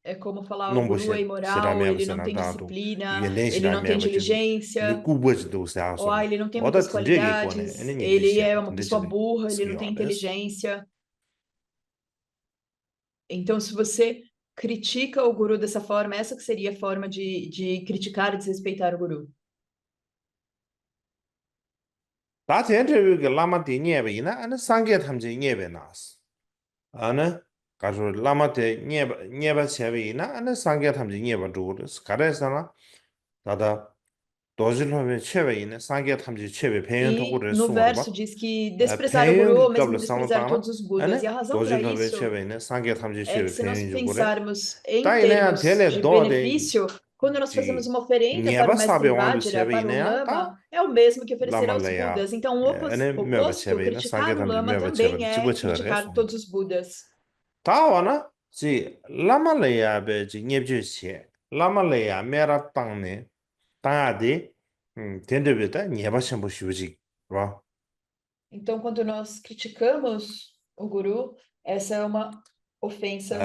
é como falar: o guru é imoral, ele não tem disciplina, ele não tem inteligência, ou ele não tem muitas qualidades, ele é uma pessoa burra, ele não tem inteligência. Então, se você critica o guru dessa forma, essa que seria a forma de criticar e desrespeitar o guru. E no verso diz que desprezar o guru, ou mesmo desprezar todos os Budas. E a razão para isso é que, se nós pensarmos em termos de benefício, quando nós fazemos uma oferenda para o mestre Vajra, para o lama, é o mesmo que oferecer aos Budas. Então, o oposto, criticar o lama, também é criticar todos os Budas. Então, quando nós criticamos o guru, essa é uma ofensa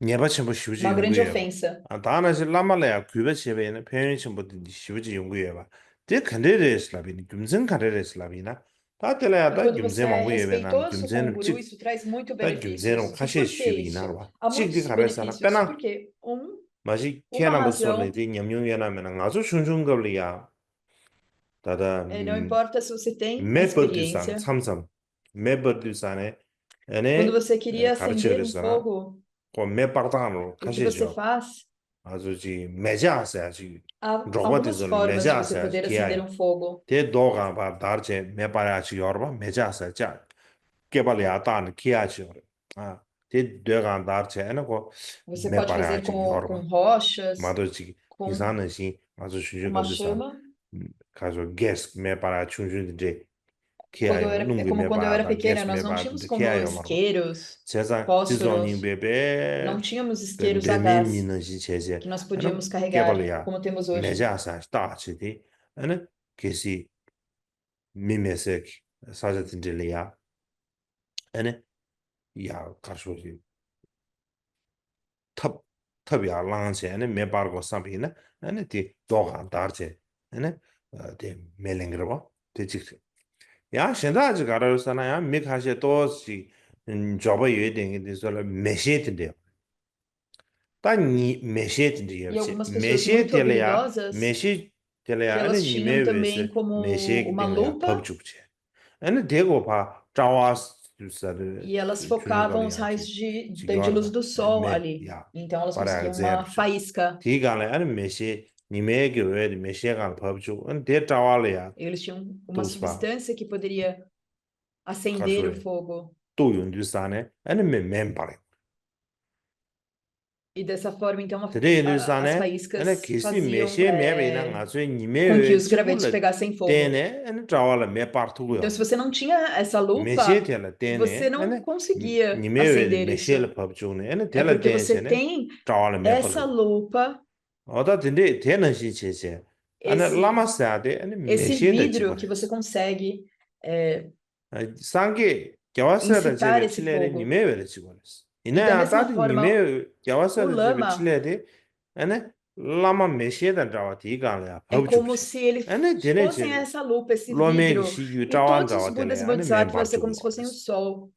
Nyeba chenpo shibuji uma grande yunguye ba. ofensa. Dana si lama laya kuiba chebe na penyon chenpo di shibuji yunguye ba. De kante re slabi ni, gyumzen kante re slabi na. Ta tila ya E da quando você gyumzen é mangu yebe na, respeitoso com o gyumzen guru, chik, isso traz muito da gyumzen rong benefícios. E kashe por que shibi isso? narwa. Há Chik di muitos kare sana, benefícios. penang, Porque, maji kia uma namba soli razão di nyamnyung yana mena, nga zo shung shung gabli ya. Tada, é não importa se você tem a me badu sana, experiência. tsam tsam. Me badu sana, Quando ane, você queria acender karachir um sana, fogo, ko me partaan o que kashe você jo. faz? 아주 지 매자세 지 Há algumas 로버티즈를 formas de você 매자세 poder acender 기아야 um fogo. 대 도가 바 다르제 매바야지 여러바 매자세 자 개발이야 단 기아지 아대 되가 다르제 에너고 Você pode fazer 매바야지 com 여러바 rochas, 마도지 com 이사는 시 아주 uma 슈슈가르산 chama. 가서 게스 매바야 충준데 Quando eu 기아요 era, é 룽비 como quando eu era 매바다 pequena, 게스 nós não tínhamos 매바데 como 기아요 말바 isqueiros, 제가 지존인 fósforos, não 베베 tínhamos isqueiros a gás 레미미는 시체제 que nós 하나 podíamos carregar 개발이야 como temos hoje. 매자사 스타치디 하나 게시 미메색 사자든들이야 하나 야 가쇼지 탑 탑이야 랑세 하나 매바고 삼비나 하나 디 도가 다르제 하나 데 멜랭그로 되지 야 현在가라로 사나야 미카시 또시 저버 예딩이 돼서 메시트인데요 딴니 메시트인데요 E algumas pessoas muito 메시트래야 habilidosas que 메시트래야 아니 elas tinham também 니메베스 como uma 메시트래야 lupa 법죽제 아니 대고 봐 자와스를 e elas focavam os raios 주는거리야지 de luz 지겨워서 do sol ali. 메야 Então elas para conseguiam uma exerce faísca. 디간에 아니 메시 니메게 왜 메시가 법죽 안 대자와래야 Eles tinham uma 도스바 substância que poderia acender o 가서 fogo. 또 윤주산에 아니 멤버래 E dessa forma, então, Today as Hindustane, and faíscas kisi faziam meshe mebe na ngaso com que nime os gravetos chibula pegassem fogo. tene and trawala me partu Então, yo. se você não tinha essa Meshe lupa, tela você tene não and conseguia nime acender meshe isso. la pabchune and É tela porque você tense ne tem trawala me essa palu. lupa, Oda tende tena shi cheche. And lama esse, sade and esse meshe da vidro que você chibales. consegue Sange gyawasa da incitar jebe esse chile fogo. nime vele chibales. E da Ina mesma atadi forma, nime gyawasa o da jebe lama chile de and lama meshe da trawa ti gale ya é como pabchuk. se eles ane dene fossem che essa lupa, esse lome vidro. shi yu E tawan todos os zawa tele Budas e ane men Bodhisattvas é partu como se fossem o yoles sol.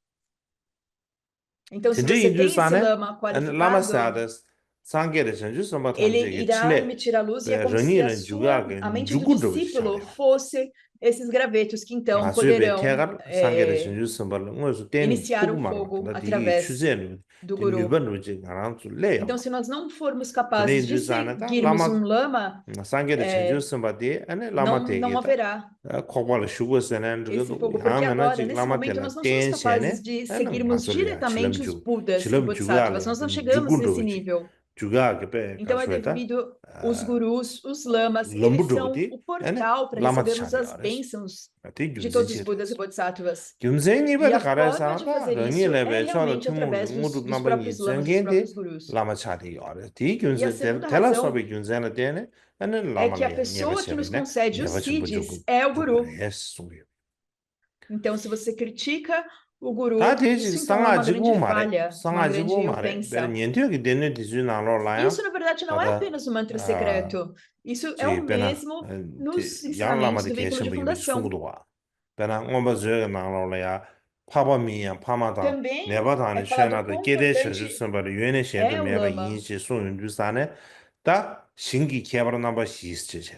Então, se tende você indu tem esse sane lama ane lama qualificado, sadas sange de chanju samba ele tamje ge irá chile emitir a luz e é como se rangi ran juga ge a mente do jugu do discípulo chale fosse esses gravetos que então nga sube poderão tegar sange de chanju samba ngo su ten iniciar tugu o mar fogo da di através chuzen do di nuban guru. no je ngaran su le Então, yama se nós não formos tende capazes de indu sane ta seguirmos lama um lama, sange de chanju samba de ane lama não tege ta haverá kokwa le shugo sene esse ndu fogo, ya porque mena agora, ji nesse lama momento, tela nós não somos ten capazes sene de ane nga seguirmos su le ya chilam diretamente os ju Budas e chilam juga Bodhisattvas. le Nós não chegamos jugu do nesse nível. juga ke pe Então, é kashweta devido os gurus, os lamas, lambu eles são do o ane portal para lama recebermos chali as ares bênçãos ati de gyumzen todos os che Budas e Bodhisattvas. gyumzen ni ba E de a kare forma sana de ta fazer rangi isso le é be cho do realmente tumu através ngudu dos namba ni próprios lamas, dos zengen de próprios gurus. lama chali ares ti E a gyumzen segunda tela so be razão gyumzen na de ane é lama que a le nyeba pessoa que chebe nos ne concede os nyeba chimbo siddhis jugu é o jugu guru. yes sungi Então, se você critica o ta guru, de ji isso então é sanga uma grande jigu falha, uma sanga jigu grande mare ber ofensa. nyentyo ki denu di ju na lo la E ya isso, na verdade, não é tada apenas um mantra secreto. Isso é o pena mesmo nos yang lama ensinamentos de do veículo keshen de bu yibe fundação. sungu wa pena ngomba zhe na lo ya paba mi ya pama da Também neba da é ni chena falado de quão gede shen ju importante sen ba de yuan shen de é o me ba yin lama. ji sun yun ju sa ne da xing ke ba na ba xi che che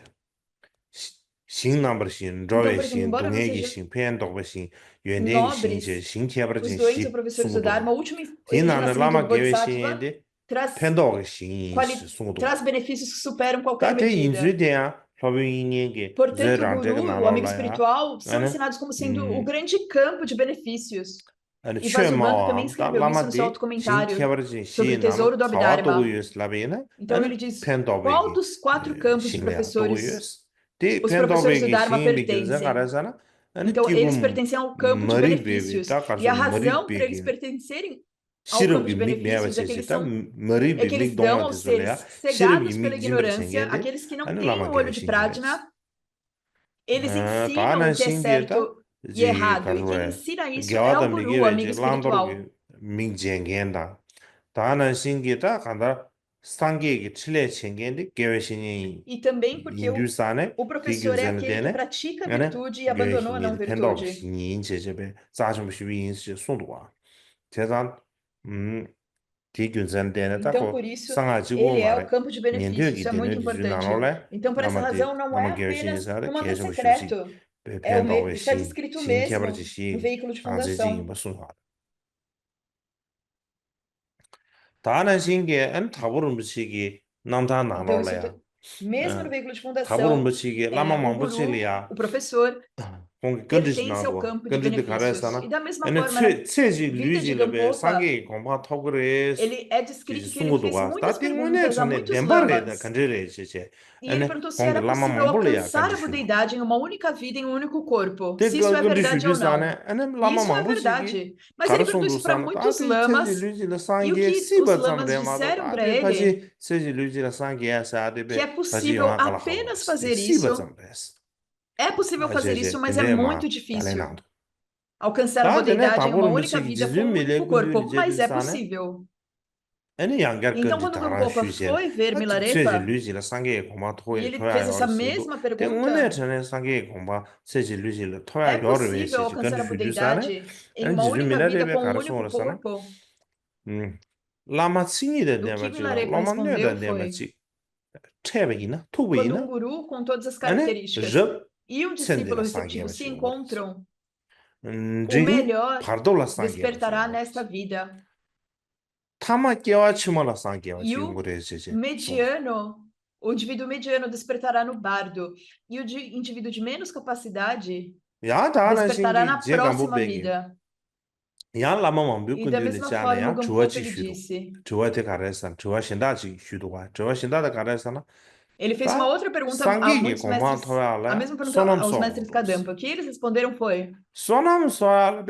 xing na ba xin zhao Então, ye por exemplo, xin embora dong não ye ge sejam xin pian dong ba xin yuan de ge xin che nobres, xing ke ba os jin doentes ou xi professores sungu do do Dharma, wa o último di de na ne nascimento lama do ge we xin Bodhisattva de traz, pen do ge xin yin shi sungu do traz benefícios que superam da qualquer te yin zui medida. de ya lobi yin ye ge zhe Portanto, o ran zhe ge guru, na o lo amigo la ya espiritual, são ane ensinados como sendo o grande campo de benefícios. 아니 E 최 Vasubandhu também 마음 다 escreveu isso no seu 라마디 신 autocomentário 케버진 sobre o 시 나노 tesouro do 가와 도고 Abhidharma. 유스 라베나 Então, 아니 ele diz qual 펜도베기 dos quatro campos de 신레야 도고 professores 유스 디 os professores do 펜도베기 Dharma 신 비긴자 pertencem. 가라잖아 아니 Então, 티고 eles pertencem ao campo de 머리 베비 benefícios. 다 E 가서 a 머리 razão para eles 베기 pertencerem ao campo 시럽이 de 믹 benefícios é que 메바체시 eles 다 são 머리 é que 베믹 eles dão 동안 aos 되sol래야 seres 시럽이 cegados pela 믹 짐버 ignorância, 생겐데 aqueles que não 아니 têm o 라마게 olho de 신기레스 Prajna, eles ensinam o 다나 que é 신기다 certo e 지 errado. E quem 가르웨 ensina isso é 겨와다 o guru, o amigo 미게베지 espiritual. 람버기 믹 쟁겐다 다는 신기다 간다 상계기 칠레 챙겐데 계획신이 E também porque 인류산에 o professor é aquele que 디균전되네 pratica a 아니 virtude e abandonou a não 계획신이 팬더 virtude. 신인 제제베 40시 송도와 대단 디균전되네 Então, 딱고 por isso, 상하지고 ele é o 말에 campo de benefício. 년도기 Isso é muito 되는 기준 importante. 나눠래 Então, por essa 남한테 razão, não é 남한 계획신이 apenas 사례 um mapa 계획 수시 secreto. 팬더 Está 신 descrito mesmo no 신개발지시 veículo de 안제지 fundação. 무슨 다는 신기에 안 타보는 무식이 남다 Então, 나눠래야 mesmo no veículo de 타보는 fundação, 무식이 o 라마망 guru, 무실이야 o professor, 공기 건드지 pertence ao 나도 campo de 건드지 benefícios. E 가라서나 da mesma 아니 forma, na 최지 vida de 류지를 Gampopa, 상계 공부 타고를 ele é 이제 descrito que ele fez 승고도가 muitas 다띵문에 perguntas a 전에 muitos 멤버레다 lamas. 간절해 지제 E ele 아니 perguntou se 공기 era possível 라마망 몰래야 alcançar a 간지슈노 budeidade em uma única vida, em um único corpo. Se isso 대가 é 건드시 verdade ou não. 류산에 아니 E isso é 라마망 무식이 verdade. Mas ele perguntou isso para 가르송도산 muitos 다들 최지 lamas, 류지를 e o 상계 que os 씨바 lamas 잠대마도 disseram para 다들 ele 다시 최지 류지를 상계야 que 사대베 é 다시 possível 영화 갈아하고 apenas fazer 씨바 isso. 잠대스 É possível fazer isso, mas é 근데 muito 막 difícil. 달래나도 Alcançar a 다들 budeidade em uma 다보는 única 무식이 vida com um 지즈미래 único 군들이 corpo, mas é 제드산에 possível. 아니 양gar Então, 건지 quando 다란 Gampopa 슈젠 foi ver 하트 최지 Milarepa, 류지라 상계 공부 e 토야 ele fez 토야 essa 열었어도 mesma 때문에 pergunta, 전에 상계 공부 최지 류지라 é 토야 열을 possível 위해서 alcançar 건지 a 슈주산에 budeidade em 아니 uma única vida 지즈미래레베 com um 가르쳐 único 올었잖아 corpo? 라마 칭이된 O 데 que 맞지라 Milarepa 라마 respondeu 뇌된 데 foi: 맞지 퇴백이나 quando um 토백이나 guru com todas as 아니 características 럽 e um discípulo 센데라 상계 receptivo se 맞지 그랬어 encontram, o 지 melhor 바르돌라 상계 맞지 despertará 그랬어 nesta vida. 타마 깨와 치마라 상계 E 맞지 o 그랬지 손도 mediano, o indivíduo mediano despertará no bardo, e o indivíduo de menos capacidade 야 다나 despertará 신기 na 제가 못 próxima 배기 vida. 야 라마만 E da 몇군들 mesma forma, o 있잖아요 Gampopa 주어지 ele 슈도 disse. 주어한테 가르쳐 주어 신다지 슈도가 주어 신다다 가르쳐나 Ele fez uma 다 outra pergunta a 상기기 muitos 공부한 mestres, a 토야래 mesma pergunta 소남 aos mestres 소로스 Kadampa. O que eles responderam foi, 소남 소야래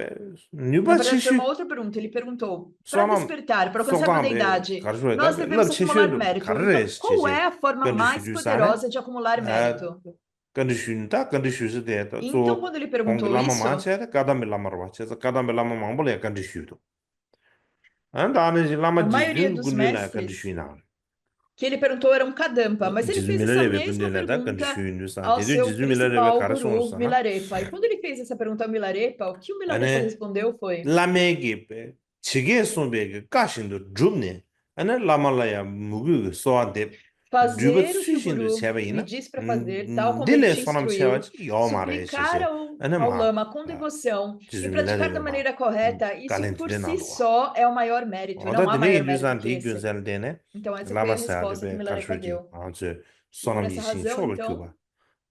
na 뉴바 verdade, foi uma 치슈 outra pergunta. Ele perguntou: para 소남 despertar, para alcançar a 소강배 budeidade, 가르쳐야 nós 돼 너 devemos acumular 치슈도 mérito. Então, 가르쳐 qual 지제 é a forma 근데 mais 슈주사네 poderosa de acumular 아 mérito? 근데 슈다 근데 슈스 데다 Então, 조 quando ele 공기 perguntou 라마 isso, 마체다 까다미 라마로 와체서 까다미 라마 망볼에 근데 슈도 안 다는 a 라마 maioria 지준 dos 군들나 근데 mestres 슈나 que ele perguntou eram Kadampa, mas ele fez essa 지즈밀레레베 mesma 군들나다 근데 pergunta 슈인두산 ao 대주 seu 지즈밀레레베 principal 가르쳐 guru, 놓잖아 Milarepa. E quando ele fez essa pergunta ao Milarepa, o que o Milarepa 아니 respondeu foi: 라메기 지게 손베 가신도 줍네 아니 라말라야 무그 소한데 주버 fazer o que o 수신도 guru lhe 제베이나 disse para fazer, tal como ele 딜레 te 소남 instruiu, 세워지 요 말에 suplicar 시제 아니 ao 마 lama com devoção e praticar da 지즈밀레레베 마 maneira correta, isso por 갈렌티레 si 나도와 só é o maior mérito, e não 어다 há 드네 maior mérito 인두산 que esse. 디균산데네 Então, essa foi a resposta que 라마사데베 Milarepa 가르쳐지 deu. 아주 E por 소남 essa 이신 razão, 쇼를 então, 교바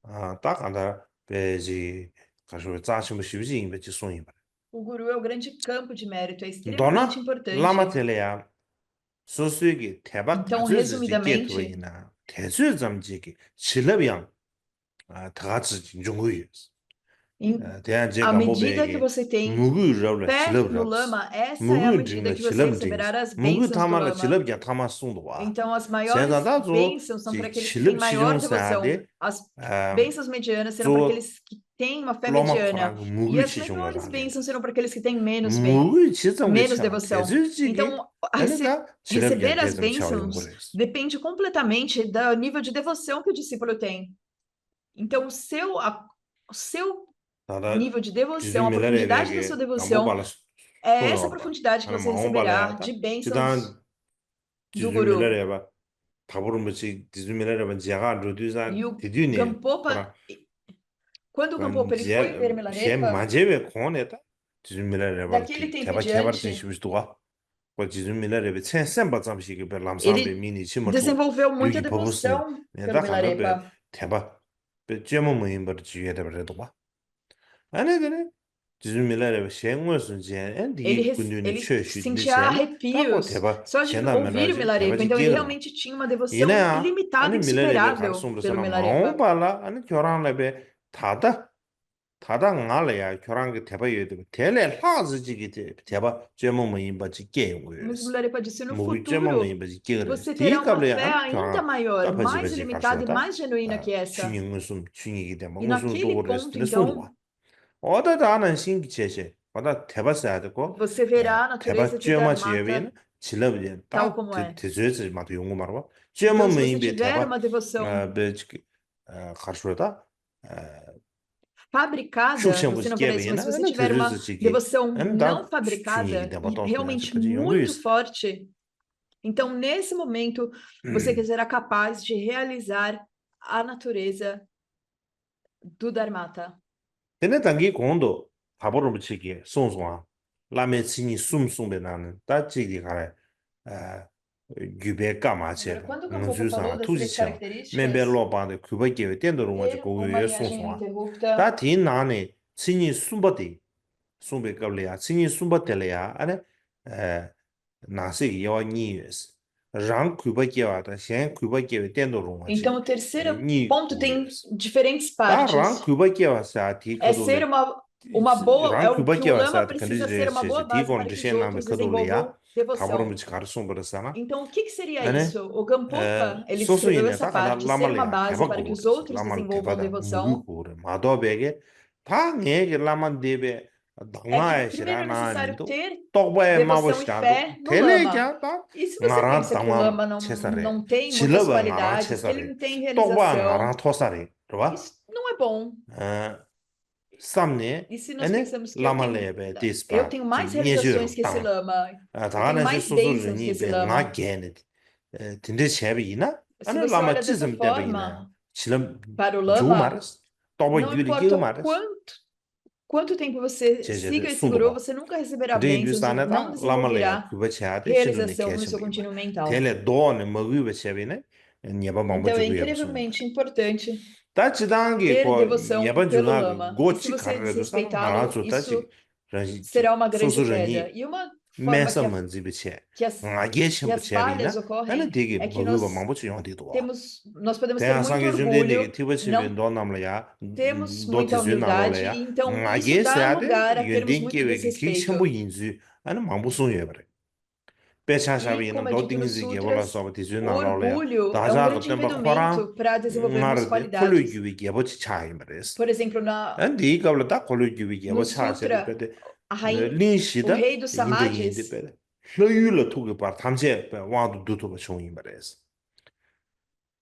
아딱 안다 베지 가서 짜시면 쉽지 임베지 손이 o guru é o grande campo de mérito, é extremamente 너나 importante. 라마텔레야 소수에게 대박 Então, 가져지 resumidamente, 게트웨이나 대수 점지기 실업양 다 같이 중요해요. em- 대한 à 제가 medida que 뭐베게 você tem 무구럽라 fé no 실업럽스 lama, essa é a 무구 medida 중에 que você 실업 중에 receberá as 무구 bênçãos do 타마라 lama. 실업야 타마 송도 와 Então, as maiores 제가다도 bênçãos são para aqueles que têm 실업 maior 시종 devoção. 사데 As 아 bênçãos medianas serão para 조 aqueles que têm uma fé 로마 mediana. 코랑 E 무구 as 시종을 menores 하네 bênçãos serão para aqueles que têm menos fé, 무구 지점 menos 그치야 devoção. 대수지기 Então, 그러니까 실업야 receber as 계속 채워용 bênçãos 그랬어 depende completamente do nível de devoção que o discípulo tem. Então, o seu 나다 nível de devoção, a profundidade da sua 지즈밀레레베게 devoção, 간보발라 é essa 손어봐 profundidade que 하나 você receberá de 마음발라야다 bênçãos 지단 do guru. 지즈밀레레바 다부르면지 지즈밀레레바 지야가 E 루두산 o 디디니 Gampopa, 그라 quando o 건 Gampopa ele foi ver 제 Milarepa, 마제베 고네다 지즈밀레레바 daquele tempo em 대바 개발된 diante, 시비스도가 그 지즈밀레레베 천센바 잠시게 별 람삼베 ele 미니 치머투 desenvolveu muita 유기 버부스네 devoção pelo 내가 간다베 Milarepa. 대바 베 제모 모임버 지유에다 버려도가 아니 그래 지즈밀레레베 생원순제 엔디 군뉴니 Ele 최슈 sentia 디센 타고 arrepios 대바 só de ouvir o 제나멜라지 Milarepa. 대바지 Então, ele 게르마 realmente tinha uma devoção 이내야 ilimitada, 아니 밀레레베 insuperável pelo 가르송도서나 Milarepa. 마음발라 아니 교란레베 다다 알아야 교란게 대바여도 대래 하즈지기 대바 제모모 임바지 Mas o 게고스 Milarepa disse: no 무기 제모모 futuro, 임바지 게르 você terá uma 디갑레 fé 아니 ainda 교란 maior, mais 까바지바지 ilimitada e 가르소다 mais genuína que essa. 춘영 무슨 춘이기 때문에 E 무슨 naquele 도고레스 ponto, 내 손도 então, 어디다 하는 신기체제 어디 대바서야 되고 você verá a 대바 natureza de 제마 Dharmata, 지혜비는 chilab tal ta como é. tezuezi ma yungu marwa Então, jema se você meimbe tiver teba uma devoção be kharshwada fabricada, shukshen bu você não vai isso, gebe mas se na você ana tiver uma tezuezi chigi devoção an não da chunyi fabricada de ba e dos ya realmente chikaji muito yungris forte, então nesse momento você será capaz de realizar a natureza do Dharmata. tene dangi kondo taboro bu chigi sonswa lame chini sumsumbe nan ta chigi kare gyube kama Agora, chebe quando o Gampopa ngzu falou sa das tuji três chang membe características, lo ba de kuba ge den do rong ji ter go uma ye linhagem sonswa ta ininterrupta, tin na ne chini sumba de sumbe kable ya chini sumba tele ya ane na se ge yo ni yes rang kuba ge wa da xian kuba ge den do rong ji então o terceiro ni ponto gu tem yes diferentes ta rang partes. kuba ge wa sa ti É ko do ser le uma boa, é rang o kuba que o ge wa lama sa kan precisa ji ser uma che boa ti base kon para de que os shen na me outros ka do le ya desenvolvam taboro mi devoção. kar sum bar sa na Então, o que que seria ane isso? O Gampopa, ele sosu descreveu ine essa ta kana parte, lama ser le uma ya base teba para go que go os de outros lama le teba desenvolvam da mugu devoção. go de ma do be ge ta nge ge lama de be É que danga e primeiro shira é na ni necessário do ter tok ba e ma bo devoção e shita do fé no tele lama. ja ta E se você ngara pensa que o dangma lama não, chesare não tem chila muitas ba ngara qualidades, que ele chesare não tem tok ba ngara realização, thosare ro isso não é bom. samne E se nós ene pensamos que lama le be eu dispa tenho ji mais nye realizações ju que esse tang lama, eu tenho dagana se mais sosu bênçãos que rini esse be nga lama. gen tinde chebi ina Se ane você lama olha dessa chism tebe ina forma chilam para o ju lama, maras toba não yuri ge importa maras quanto tempo você che de siga esse sundu guru, ba você nunca receberá tinde bênçãos e hindustane não da lama le ya desenvolverá kuba cha de chindu ne realização no kesum seu ge contínuo mental. tele do ne mogu be chebi ne nyeba mambo Então, é ju ge ba incrivelmente importante ta chidangi ter ko devoção nyeba pelo junga lama. E se gochi você karre do sa ngara desrespeitá-lo, zu ta chi isso será uma grande sosu queda. rani E uma forma mesa manzi be che que as, nga ge que shem bu as chebi falhas ina ane ocorrem dege é que mogu ba nós mambo chu yong di do nós podemos ter Tēngā muito sāngi zhūmdē nīgī orgulho, tīpa chīmbi não ndō nāmla yā, temos dō muita tīsū nālo la humildade, yā, e então ngā isso gē dá sāyā dē, lugar a termos yuandēng muito kēwē kī kī desrespeito. shēmbu yīnzū, ane māmbu sōng yuwa bārē. Bē chā E, shābi yīna como é dō dito nos tīngi zī gēbo la sutras, sōba tīsū o nālo la yā, orgulho dā é um chā dā grande tēmbā khurāng, impedimento para ngā desenvolvermos rā dē, khulu qualidades. yuwa gēbo chī chā yī bārēs. Por exemplo, Ane dī kāpla dā khulu yuwa no gēbo chā shē dē bē sutra, dē, a rainha, līng shī o dā rei dos yīndā yīndē samadhis, bē dē, hlā yu la tū gē bār tam chē bē wāng dū dū tū bā chōng yī bārēs.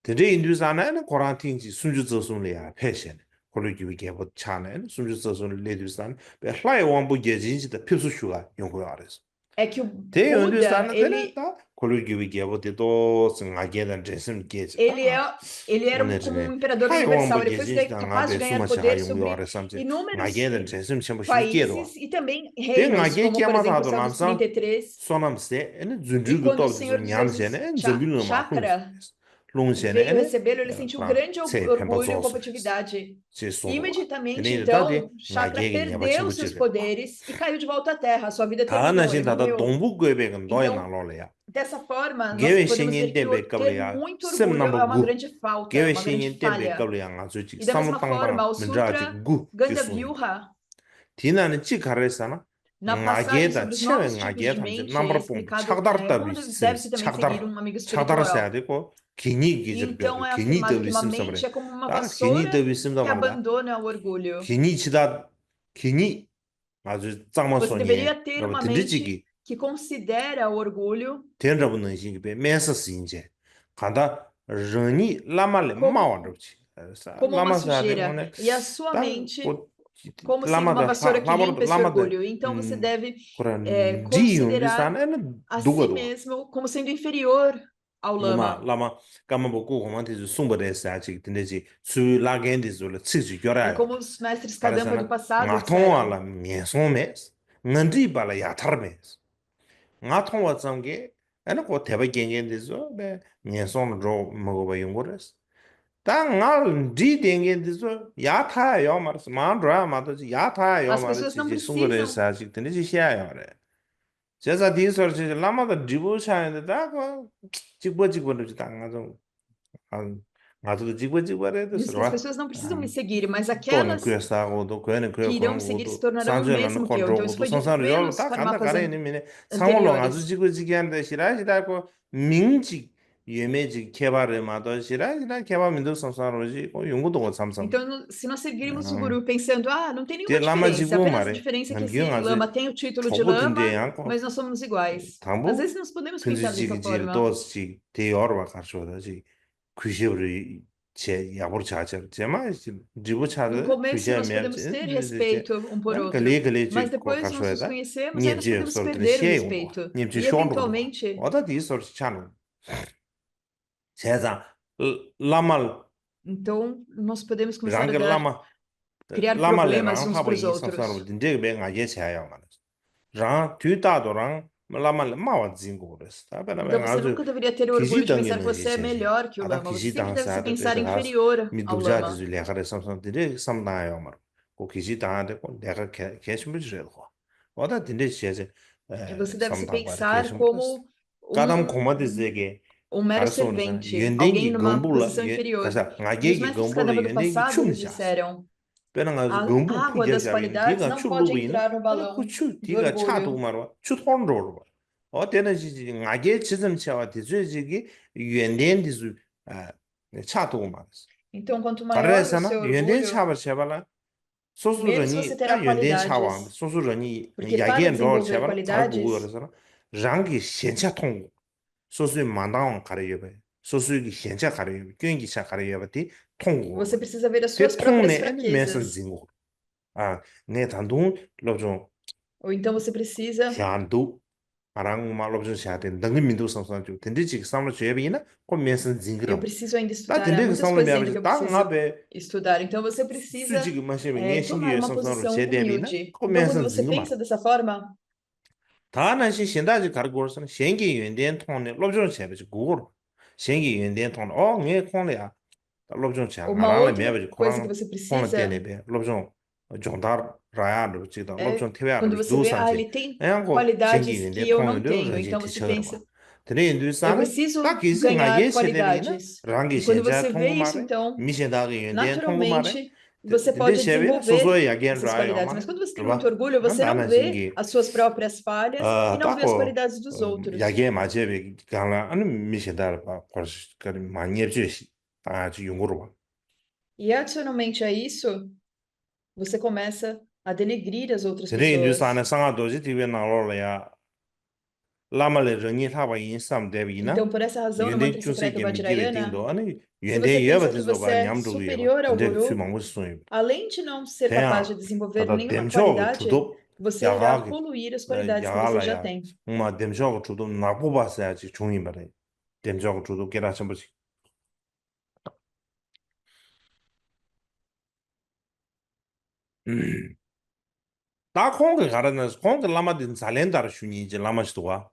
Tēnē yīndū sāna ane Qurāng tīng jī sūnchū tsā sūng lé yā pē shēn, khulu yuwa gēbo chā nā ane sūnchū tsā sūng lé dū sāna, bē hlā yā wāng bū gē jīn jī dā pīp sū shū gā yōng gu yā rēs. é que o Tē yīndū Buda, sāna tēnē dā khulu yuwa gēbo tē tō sī ngā gē dā jēsim gē jī dā, ele é ele era wāne como tēnē, um imperador hlā yā wāng universal, bū ele gē foi jīn jī dā ngā capaz de bē ganhar sūma chā gā poder yōng gu yā sobre rēs sām chē, ngā inúmeros gē dā jēsim chēmbu shū gē rwa. países e também Tē ngā reinos, gē como kia por mā tā exemplo o tō céu lām dos sāng, 33. sōnam sē, ane E dzundrū gu quando o tōp tī sō Senhor dos ñān shē nē, Exércitos ane dzambī lō mā khūng sō Chakra rēs. Lōng shē nē, veio ane recebê-lo, ele sentiu Qurāng grande tsē pēmbā orgulho tsō e sō rēs. competitividade. Chē E sō rwa. Tēnē imediatamente, yī dā tē então, ngā Chakra gē gē nyā bā perdeu chīmbu chī seus rē. poderes e caiu de volta à Terra. Sua vida Tā nā terminou, ele shīn tā tā morreu. dōngbū gui bē gā ndō yā nā Então, lō lē yā. dessa forma, nós Gēwē podemos shēngiñ ver que tēn bē kāp lē ter yā, muito sēm orgulho nāmbā é uma gu. grande falta, Gēwē uma grande shēngiñ tēn bē falha. kāp lē yā ngā tsū chī, E da sāma mesma tāng tāng forma, o mī rā chī Sutra gu kī Ganda sū yī. Vyuha, Tī nā nī chī kā rē sā na, na ngā gē passagem tā, sobre os chē wē novos ngā tipos gē de tā mī chī, mente, é nāmbar pōng, chāk explicado dār tā como bī sīm deve-se sī, também seguir um amigo chāk dār sā espiritual. dī kō, kīñī gī E jir bē então kō, é kīñī tā afirmado que bī uma sīm sā mente é como uma tā, kīñī vassoura tā bī sīm tā que abandona o orgulho. kīñī chī tā, kīñī, ngā chū tsāng mā Você sō nyē, deveria ter rā bā uma tīndrī chī kī, mente que considera o orgulho tēn rā bā nā shī kī bē, mē sā sī yīn chē, kāntā rāñī lāma lē mā wā rā como, bā chī, como uma lāma sā dē ngō sujeira, nē, e a sua tā mente kō, como sendo lāma uma dā, vassoura que limpa esse lāma dā, orgulho. Então você deve kō rā dī yung rī sā considerar nē, a dūgā si dūgā. mesmo como sendo inferior ao Lama lama. lama kama boku ko man ti sumba de sa chi tinde chi su la gen di zo le chi chi gyora É ya como os mestres kare Kadampa do sana passado nga thong wa la disseram. mien so mes ngandi ba la ya thar mes nga thong wa zang ge ana ko te ba gen gen di zo be mien so ro mo go ba yung go res ta nga di den gen di zo ya tha yo ma res ma dra ma to chi ya tha yo As ma res pessoas chi não chi sumba de precisam. sa chi tinde chi xia yo re 제가 디서 지 라마 더 디부 차인데 다고 찍버 찍버 지 당가 좀 안 아주 지버지버래도 Diz que as 서로 pessoas não precisam me seguir, mas 또는 aquelas 그랬다고 또 그는 que 그래 irão 그런 me seguir se 것도 tornarão o 산전은 mesmo que eu. Então, 건조고 isso 또 foi dito 선산을 열로 pelos 다 간다 karmapas 가래 있는 상월로 아주 anteriores. 지그지기한데 시라시다고 민지 유메지 개발을 마도시라 이나 개발 민도 samsaraji 용구도 삼삼 Então, se nós seguirmos o guru pensando, ah, não tem nenhuma 데 diferença, 라마지고 apenas a 말에 diferença é que 남기용 esse 아주 lama tem o título de 초보든데 lama, 양고 mas nós somos iguais. Às 당부 vezes nós podemos pensar dessa 근지지기질 forma. 도스지 대여와 가르쳐다지 구시브리 제 야보르 차저 제마 지부 No 차저 começo, 구시야 nós podemos 메지 ter 이제 respeito um por outro, 갈리갈리지 mas depois nós nos 가르쳐다 conhecemos, aí nós 님지 podemos 소르들 perder o 시에용고 respeito. 님지 E, 쇼르고 eventualmente, 어디 소르 차노 제자 라말 então, nós podemos começar a 랑게 dar, 라마 criar 라말레 problemas 랑 uns para 하바 os 인사사로 outros. 딘데 베가 예체야 말았어 랑 뒤다도랑 라말 마와 진고레스 다베나 Então, 베가 você 아주 nunca deveria ter 기시 orgulho de pensar que 당기는 você é 예체지 melhor que o 아다 lama. Você 기시 sempre deve se 당사도 pensar 그래서 가서 inferior ao 미두자지 lama. 레가레 삼삼들이 삼나요 말. 고 기시 당한테 고 내가 개심을 주려고. 어다 딘데 시에제 E você deve se 삼당바를 pensar 개심을 했어. como 까담 um, 고마디즈에게 um mero 가르쳐오는 사람 servente, alguém 연den기 numa 건불라 posição inferior. 가서 E os 나게기 mestres 건불라 Kadamba do 연den기 passado nos 춤샤스 disseram: 빼는 가서 a 건부 água das 푸게샤비는 qualidades 뒤가 não pode 출루비는 entrar no 아니 balão 그추 do 뒤가 차도 orgulho. 말와 추톤로로 어때는 지지 나게 지점차와 뒤지기 연den디스 아 차도 말았어 Então, quanto maior o 가르에서나 seu 연된 orgulho, 차버 제발라 menos você 소수런이 terá 딱 연된 차왕 qualidades. 소수런이 Porque para 야겐 롤 desenvolver 제발라 잘 보고 qualidades, 그래서는 랑기 현차 통 소수의 만당 가려요 소수의 현차 가려요 경기 차 가려요디 통고 você precisa ver as 대 suas próprias 통내 메슨 fraquezas. 진고 아내 단동 로좀 Ou então você precisa. 샤안도 아랑 말로 좀 샤데 능은 민도 상상 좀 된지직 상로 죄비나 그 메슨 Eu 진그럼 preciso ainda 나 estudar, há 된데 그 muitas 상로 coisas ainda que 메아버지 eu 땅 preciso 앞에 estudar. Então você precisa 수직이 마시면 내 tomar 신기의 uma 상상으로 posição 제대비나 humilde. 그 Então, quando 메슨 você 진그말 pensa dessa forma, 다나시 신다지 가르고서는 생기 연된 통네 롭존 제베지 고고 생기 연된 통 어네 콩래야 롭존 차 uma 나랑래 outra 메아버지 coisa que 코랑 você 콩래 precisa 때네베 롭존 종다 라야로 지다 é 롭존 태야로 quando você vê, ah, 두산지 ele tem 애고 생기 qualidades que 연된 eu não 통네도 tenho. 런지 Então você 티쳐거든 pensa, 드네 eu 인두산은 딱 preciso 기지 ganhar 나게 세대비나 qualidades. 랑기 E quando 현자 você vê 통고 isso, 말에 então, 미신다게 연된 통고 말에 naturalmente, você 근데 pode 셰베 desenvolver 소소의 야겐 essas 라요 qualidades. Mas 말에 quando você tem muito 그봐 orgulho, você não 나나 vê 신기 as suas próprias falhas e não vê as tako qualidades dos outros. 야게 맞제베 강라 아니 미신다를 봐 벌써 그 많이 해주시 아주 용어로 봐 E adicionalmente a isso, você começa a denegrir as outras 드네 인두산에 pessoas. 상하도지 뒤에 나올래야 라말레 정이 타바 인삼 대비나 Então, por essa razão, no 연대 mantra secreto 주세게 미게베 Vajrayana, 딩도 아니 se você 연대 pensa 예바 que você 되서가 é 냠도 예바 superior ao 근데 guru, 수망고 수이 além de não ser capaz de 대야 desenvolver 다다 nenhuma 댐쇼 qualidade, 주도 você irá 야가게 poluir as qualidades que você já 야갈라야 tem. 댐쇼 주도 나고 봤어야지 종이 말해 댐쇼 주도 깨라 좀 보지 다 콩게 가르는 콩게 라마딘 잘렌다르 슈니지 라마스도와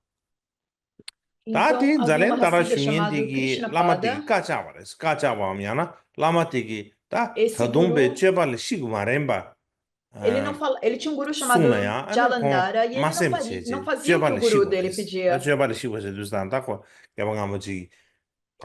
Então, 다디 havia uma 잘렌다르 Hasidah chamada 슈니디기 라마디기 Krishnapada. 까자바레스 까자바미야나 라마디기 다 Esse 더동베 guru, 쩨발 시그마렘바 ele não fala, ele tinha um guru chamado 숭나야 아니 콩 Jalandhara e ele não 마셈체지 fazia o que o 쩨발 guru dele 시고레스 pedia. 쩨발 시고세 두스단 다고 야방아무지 E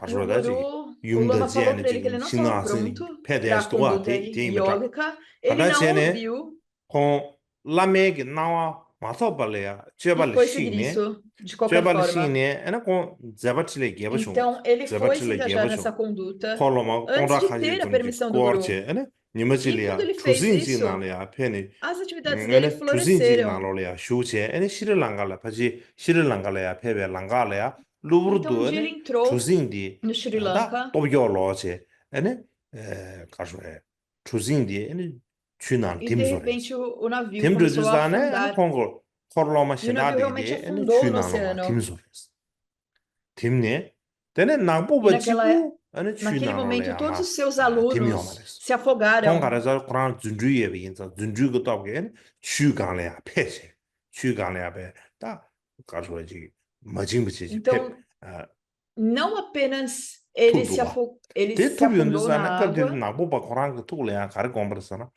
o 가르다지 guru, o Lama falou 윤더지에는 para ele que ele 지금 não estava 신나스니 pronto para a 페데스도와 conduta 데이메다 yógica. Ele não 가다체네 ouviu 콩 라메기 나와 마서발레야 e 쩨발 foi seguir 시네 isso de qualquer 쩨발 forma. 시네 에나 콩 자바틀레 게버숑 Então, ele foi se 자바틀레 engajar 게버숑 nessa conduta 콜로마 antes de 콘라카지 ter a 좀지 permissão do guru. 고어체 에나 E quando 니머질이야 ele fez 투신지 isso, 나려야 페니 as atividades dele 에나 투신지 floresceram. 나로려야 슈체 에나 시르랑갈라 파지 시르랑갈라야 페베 랑갈라야 Então, um 루브르도 dia ele 에나 entrou 투신디 no Sri 다 Lanka 또비올로체 에나 가쇼에 투신디 에나 춘난 e, de 팀소레스 repente, o navio começou a 팀르즈다네 에나 afundar. 콩고 콜로마 E o navio realmente 신다디디 에나 afundou no 춘난로마 oceano. 팀소레스 팀네 데네 E 나보바 지구 에나 naquele momento, todos 춘난로래야마 os seus alunos 팀이오마레스 se afogaram. 콩가라서 그런 준주의에 비해서 준주가 또게 추강래야 폐세 추강래야 배다 가서지 마징부지 폐 Então, não apenas ele se, tudo ele 대 se tudo afundou na onde água. na boba coran que tu leia cara conversando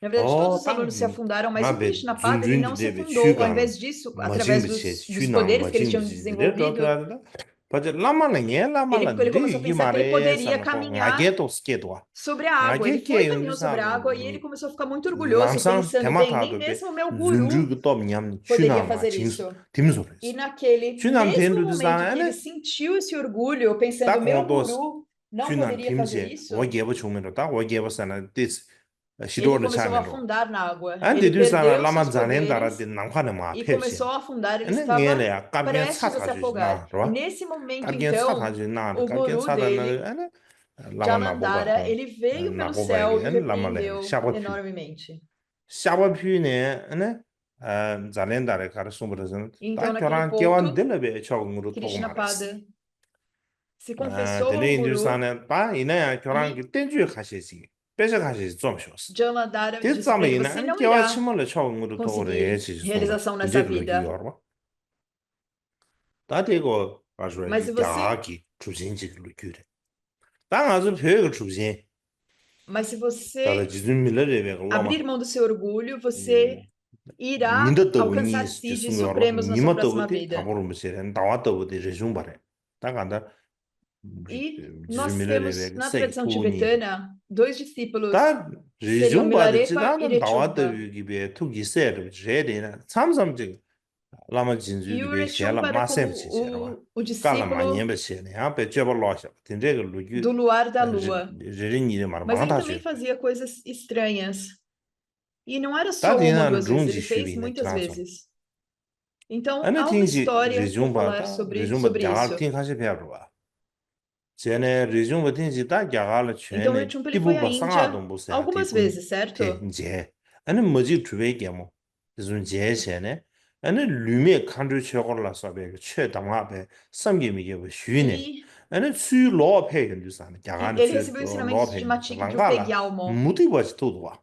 Na verdade, todos os alunos se afundaram, mas o mabe Krishnapada, ele junjun não de se deve afundou. Ao chugang invés disso, através ma징부지 dos 추낭 poderes que eles tinham 마징부지 desenvolvido, Pode lama lenye lama Ele lande começou a pensar que ele yimare poderia sanako ngage caminhar to skedwa. sobre a água. Ele Ngage foi ke caminhando sobre a água e ele começou a ficar muito orgulhoso, lamsang pensando, bem, nem tematado be mesmo o meu guru zunju tom nyam poderia chunam ma fazer jingsu isso. E timsores. naquele Chunam mesmo tendu momento que ele disana sentiu esse orgulho, ta pensando, meu kondos guru não chunam poderia fazer timje wo isso, gebo chungmendo ta wo gebo sana this ele shidor de começou a chamendo. afundar na água. Ande Ele du sana perdeu lama seus zanen dara de poderes nangkhane ma e phepchen. começou a afundar. Ele Ane ngele estava ya kabgen sa prestes a tha se ju afogar. na, E ro? nesse momento, Kabgen sa tha então, ju na, o kabgen guru sa tha na dele, ane lama na bo ba Jalandhara, khong. ele veio Na pelo bo ba céu ge e o ane lama le repreendeu shabwa pyu. enormemente. Shabwa pyu ne ane zanen dara kar sumbre zan. Ta Então, naquele kyoran kewan ponto, dile be chog nguru to mares. Krishnapada se confessou Dene ao indu guru sana ta ina ya kyoran ki e tenju khashi si. Pesha khashi zom shos. Jalandhara Te disse para zame ele: ina você ane não kewa irá chimo le chog nguru to re conseguir chi sumbre. realização nessa Tenje lo gi vida, yorwa. Ta te go rajwa mas ki se kya você, ki chujin ji lo gyure. Ta nga zu pyo ge chujin. mas se Ta da você jizun mi le re be abrir loma. mão do seu orgulho, você irá Ninda to ni alcançar ji CIDs sum yorwa. supremos na sua Nima to próxima te vida. tabor mu se ren dawa to de rejung bare. Ta ga da E jizun nós mi le temos re be na se tradição tu ni re. tibetana dois discípulos, 다 que seriam 리중 바드 Milarepa e 지나는 나와도 Rechungpa. 기베 투기 세르 제데나 참sam지 라마 진주 E o 기베 샤라 Rechungpa era como 마셈치 셔바 o 깔라 discípulo 마니엠베 셔네 앞에 쩨벌로셔 tin제가 루규 do luar da lua. 제린이 말 Mas ele 망다 também 셔 fazia coisas estranhas. E não era só uma ou 다디나 duas vezes, ele 룽지 fez 슈비네 muitas 트란소 vezes. Então, 아니 há uma 팅지 história para 리중 falar 바다 리중 바 sobre 야갈 isso. 팅 하시 배워봐 제네 리중 바 팅지 다 야갈 Então, 쳔네 Rinpoche ele foi à 디부바 Índia 상아도 보세요 algumas 디군 vezes, certo? 제 아니 뭐지 주베게 뭐 무슨 제세네 아니 류메 칸드 쳐걸라서 배 최당화배 섬김이게 뭐 쉬네 E, 아니 수 로페 근주산 e 야간 ele 수 recebeu ensinamentos 로페 de 근주산 Matik 랑가라 Drupegyalmo. 무디버지 도도와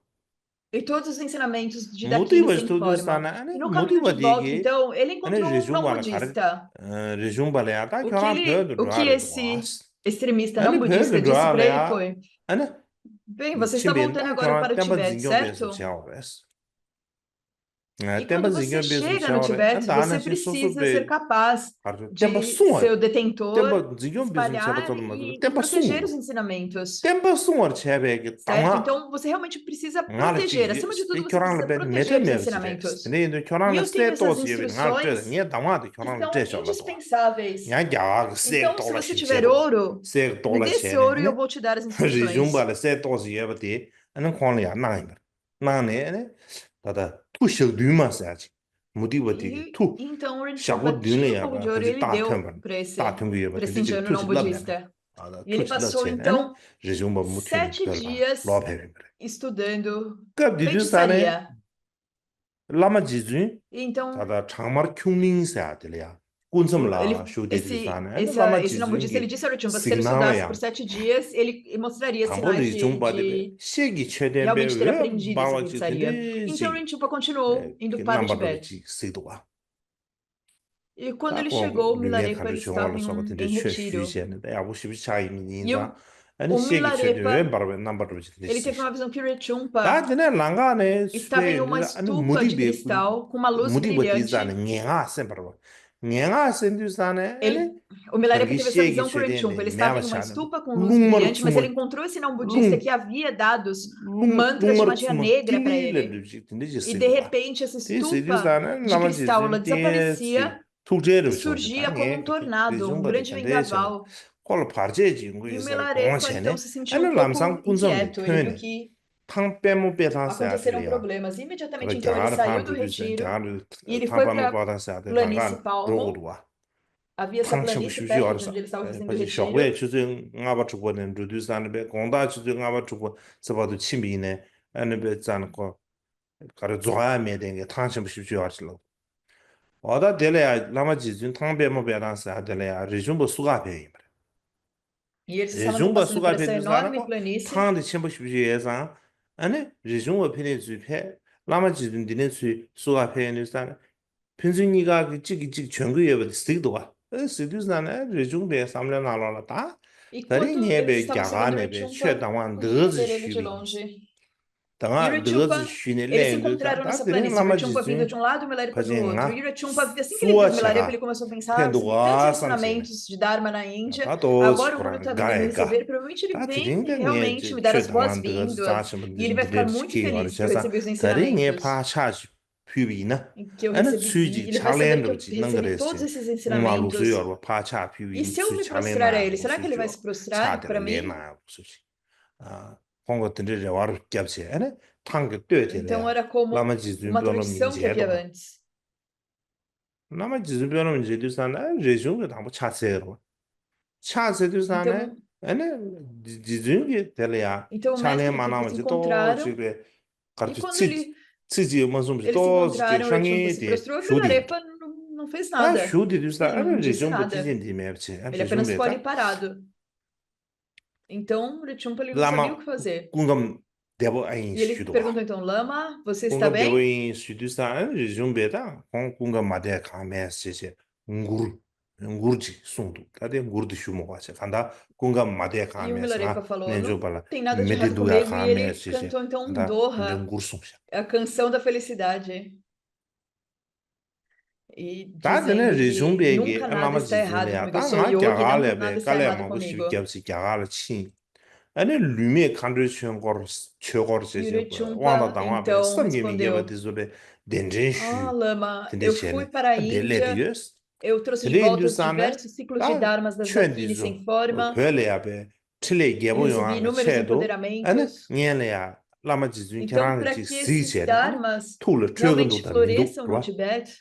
E todos os ensinamentos de Dakini 무디버지 sem 도도산 forma. 아니 E no caminho de volta, 무디버디게 então, ele 아니 encontrou um não 레중발라 가르 budista. 레중발야다 교란 페어도 O que 좋아를 esse 좋아스 extremista não 아니 budista 페어도 disse para ele 좋아래야 foi: 아니 bem, você está voltando 침빈다 agora 교란 para o 땜바 Tibete, 진경배서 certo? 지하오레스 E 땜바 quando você 진경배서 chega no 지하오레 Tibete, 안다나 você 신 precisa ser 소소베 capaz 가르 땜바 de ser 숭어 o detentor, 땜바 진경배서 espalhar 제바도 맞고 e 땜바 proteger os 숭어 ensinamentos, 땜바 숭어 제베게 certo? 당아 Então, você realmente precisa ngala proteger. chi Acima de tudo, 이 você 교란을 precisa 배 proteger os 메테메 지레스 ensinamentos. 근데 이 E 교란을 eu tenho 세 essas 도시 예비 ngala 저 instruções 니 당아도 que 교란을 são 제셔라 도 indispensáveis. 야 세 Então, se 돌아 você 심세도 tiver ouro, 세 me 돌아 dê esse 쳔네 ouro e eu 네 vou te dar as instruções. 리중발에 세 도시 예비디 아는 권리야 나이버 나네 네 다다 투셔 dü마사지 무디버디 투 Então, o Rinpoche 샤고 tinha um dü네 pouco 야바 de ouro e 그지 ele deu 따템번 para esse, 따템 예바 para esse 근데 indiano não 투시 럽네 budista. 아다 E ele 투시 passou, 럽체네 네 então, 리중바 무튜니 7 별바 dias 로페베 estudando 그 디두산에 feitiçaria. 라마 지준 E então, 다다 장마르 큐닝사 들이야 군섬라 esse, 쇼데디산에 esse, 라마 esse não budista, ele 지준기 disse ao Rinpoche, se ele estudasse por 시그나와야 7 dias, ele mostraria sinais 당보리 중바데베 de 시기 최대배 realmente ter 왜 aprendido essa 바와지 feitiçaria. Então, o 된대지 Rinpoche continuou indo para o Tibete. 남바르지 시도와 E quando ele 다고 chegou, 루메 Milarepa ele 칸도 estava 정월로 서버든데 em retiro. 최슈시에는데 아부시비 차이미 E 인자 아니 o 시기 최대배 Milarepa, 바로 남바르지 ele teve 됐시 uma visão que o Rechungpa 다드네 랑가네 estava em 스페 uma 아니 estufa de 무디베 cristal com uma luz 무디버디자네 brilhante. 녜가 셈바로 녜가 센두산에 아니 O Milarepa 거기 teve essa 시기 visão com o 최대네 Rinpoche. Ele estava em uma 매마샤는 estufa com luz 룽마르 brilhante, mas ele 투머 encontrou esse não budista 룽 que havia dados mantras de 룽마르 magia 투머 negra para ele. 띠밀레르지 근데지 E de 쓰도와 repente essa 디스 estufa 디스다는 de cristal ela 나머지는 디에스 desaparecia e 투제를 좀 surgia como um 당해 tornado, um 대중바디 grande 간대에서는 vendaval. 콜 파제지 E o 인구에서 Milarepa então 공원체네 se sentiu um 아니 pouco 람상 군섬리 inquieto. Ele viu 표현해 que 탕 빼모 빼다서야 aconteceram 들이야 problemas. Imediatamente 그거 então ele 자가를 saiu do 반두두선 retiro 자가를 e ele 탕 foi 빼모 para a 받아서야 돼 planície 랑간 Palmo. 로고도와 Havia essa 탕심 planície 쉬쉬 perto de 알아서 onde ele estava fazendo o 바지 쇼회 retiro. 주정 아바 주고는 루두산에 배 공다 주정 아바 주고 서봐도 침비네 아니 배 잔고 가르 좋아야 매된 탕심 쉬쉬 알아서 어다 델레야 라마지 준 탕베모 베란사 델레야 리준보 수가 베임 E eles estavam 리준보 passando por 수가 essa 베두사는 enorme 거 planície. 탕데 첨부 쉬쉬에서 아니 리준보 페네 주페 라마지 준 디네 수 수가 페네스탄 편준이가 그 찌기 전국에 버디 스틱도 와 스틱도스나네 리준베 삼려 나라다 E 다리 quando eles 니에베 estavam seguindo o 야가네베 Rinchumpa, 최당왕 podia 너즈 ver ele de 슈비 longe. E o 당아 너즈 Rechumpa, 쉬네 eles se 렌도 encontraram 다 nessa 드린 planície. O 라마 Rechumpa vinha 지진 de um lado e o Milarepa do outro. E o 가진가 Rechumpa, assim que ele viu o Milarepa, ele 수와차가 começou a pensar: "Ah, você tem tantos 펜도가 ensinamentos de Dharma na Índia, 다도 agora o Guru 스코랑 está vindo me 가에가 receber. Provavelmente ele 다 vem 드린데 realmente 네 me dar as 최당한 더 boas-vindas. 자시면 E ele vai ficar 드레 muito 시키 feliz que eu 어르셔서 recebi os 다링에 ensinamentos, 파샤지 퓨비나 e que eu 아니 recebi, e 수지 ele vai saber que eu 찰렌르지 recebi todos 능그레스 esses 응마루스 ensinamentos. 여러 파차 E 퓨비 se eu 수 me prostrar a 찰렌나 ele, será que ele vai se 무수죠 prostrar para 차들 mim?" 레나 무수지 아 공거 든지 와르 겹지 아니 탕게 Então 되지래 era como 라마지 uma 준변은 tradição que havia 민제도 antes. 라마지 준변은 민제도 산나 레중도 당부 차세로 차세도 산에 Então, 아니 지준게 될이야 então o mestre 차례 e o Trungpa se 만나면 또 encontraram, 집에 e 가르쳐 quando 찌 찌지 무슨 eles se 또 이제 encontraram, o Trungpa 향이 se 돼 prostrou, e o 쇼디 Milarepa não fez 다 nada. 쇼디 두사 Ele não 아니 disse 레중 nada. 버티진 디메브치 Ele 레중 apenas ficou ali 베다 parado. Então, o Trungpa ele não sabia o 라마 que fazer. 궁금 대보 아인 E ele 슈도 봐 perguntou então: "Lama, você está 궁금 대보 bem?" 인 슈두사 아니 레중 베다 궁금 마데 가메스제 응구르 응구르지 송도 다데 응구르도 슈모 와서 간다 궁금 마데 E o 가메스 Milarepa 아 falou: 렌조 "Não 발라 tem nada de errado 메데두야 comigo." E ele 가메스제 cantou então um 간다 Doha, 응구르송 a canção da felicidade. E 다드네 dizendo que 리중베기 nunca nada 라마 está errado 지진이야 comigo. Eu sou 다가 yogi, não, nada 갸갈레베 está 갈레 errado 마고 comigo. 슈겹시 갸갈 치 아니 루미 컨디션 거 E o 최고르세제 왕다 Rechumpa 당와베 então 섬기미 respondeu: 게바디즈베 "Ah, 덴진슈 Lama, eu fui 덴데체네 para a Índia, 델레디스 eu trouxe de volta os 델레인두사네 diversos ciclos de 다 dharmas das Dakini 첸디조 sem forma, 별레야베 틀레 eu recebi 게보요하나 inúmeros 체도 아니 empoderamentos. 니엘레야 라마 지진 Então, para 게랑지 que esses 시체네 아니 dharmas 툴레 realmente 최근도다 민도 floresçam no 그와 Tibete,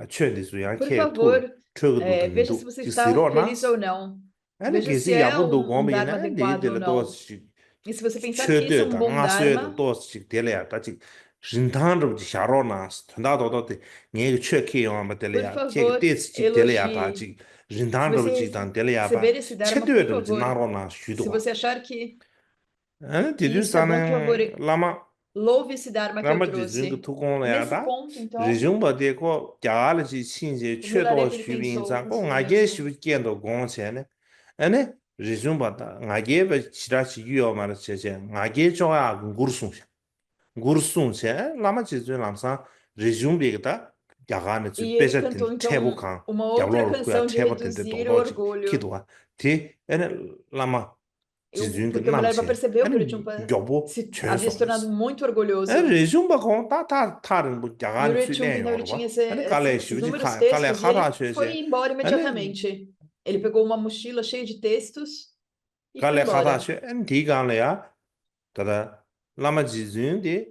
최디수 por 양케 툴 favor, 최근도다 veja se 민도 você está feliz 지시로나스 ou não. 아니 Veja se 게시 é 야분도 um dharma 고미네 adequado ou 리딜레 não. 도스 E se você pensar que isso é um 최대다 bom 나스에도 dharma, 도스 델레야 다지 진탄으로 샤로나스 전다도도 네 최케요 아마 por 델레야 케 favor, 데스 델레야 elogie. 다지 Se 진탄으로 você 지단 델레야 바 receber esse dharma, por 최대로 favor, 나로나 se 슈도와 você achar 아니 que isso é bom, por favor, 디두사는 라마 louve esse dharma que eu 라마 지진 그 trouxe. 투공을 Nesse 해야다 ponto, então, 리중바데고 야알지 신제 o 최도 Milarepa ele pensou 슈빈상 꼭 consigo 나게 mesmo. 슈비견도 공세네 아니 리중바다 나게 바 지라시 유어 말세제 나게 좋아 구르송세 라마 지진 람사 리중비다 야간에 주 E ele 베자틴 cantou, então, 체복한 uma outra 야블로 그야 canção de 체버텐데 reduzir o 도도지 orgulho. 기도와 디 아니 라마 지진 그 Porque o Milarepa 남세 percebeu que o 아니 Rechumpa 여보 havia se tornado 최소스 muito orgulhoso. 레중바 공 다른 뭐 E o 야간 Rechumpa, 수련 então, ele 영어로 tinha 봐. 아니 esses inúmeros 갈래 textos e ele 하라 foi 쉐제. embora 아니 imediatamente. Ele pegou uma mochila cheia de textos e foi 갈래 하라 embora. 쉐. 아니 디간래야. 다다 라마 지준데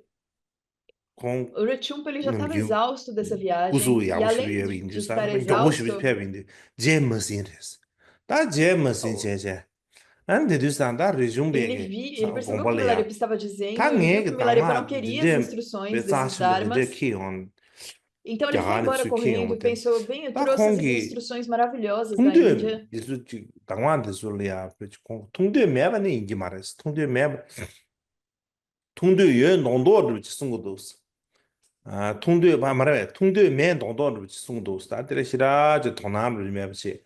공 O Rechumpa ele já estava 능규 exausto dessa viagem 구수 e 야부시 além de 예빈지 estar 사람 요보시 exausto, 페빈데 제머신데스. 다 제머신 o- 제제. 안데 두산다 레중베게 ele percebeu o que o 공벌래야. Milarepa estava dizendo e viu 당에 que o 그 Milarepa não 당마 queria as 제 instruções desses 베자신데 제 dharmas. 키온 Então ele foi 야간에 embora correndo e 수키온 pensou: "Bem, eu 다 trouxe essas 공기 instruções maravilhosas da 통대 Índia." 예수 당완데 솔리아 통대 매번에 인기 말했어. 통대 매번 통대 예 농도를 쓴 것도 없어. 아 통대 봐 말해. 통대 매 농도를 쓴 것도 없어. 다들 싫어. 저 돈함을 매버지.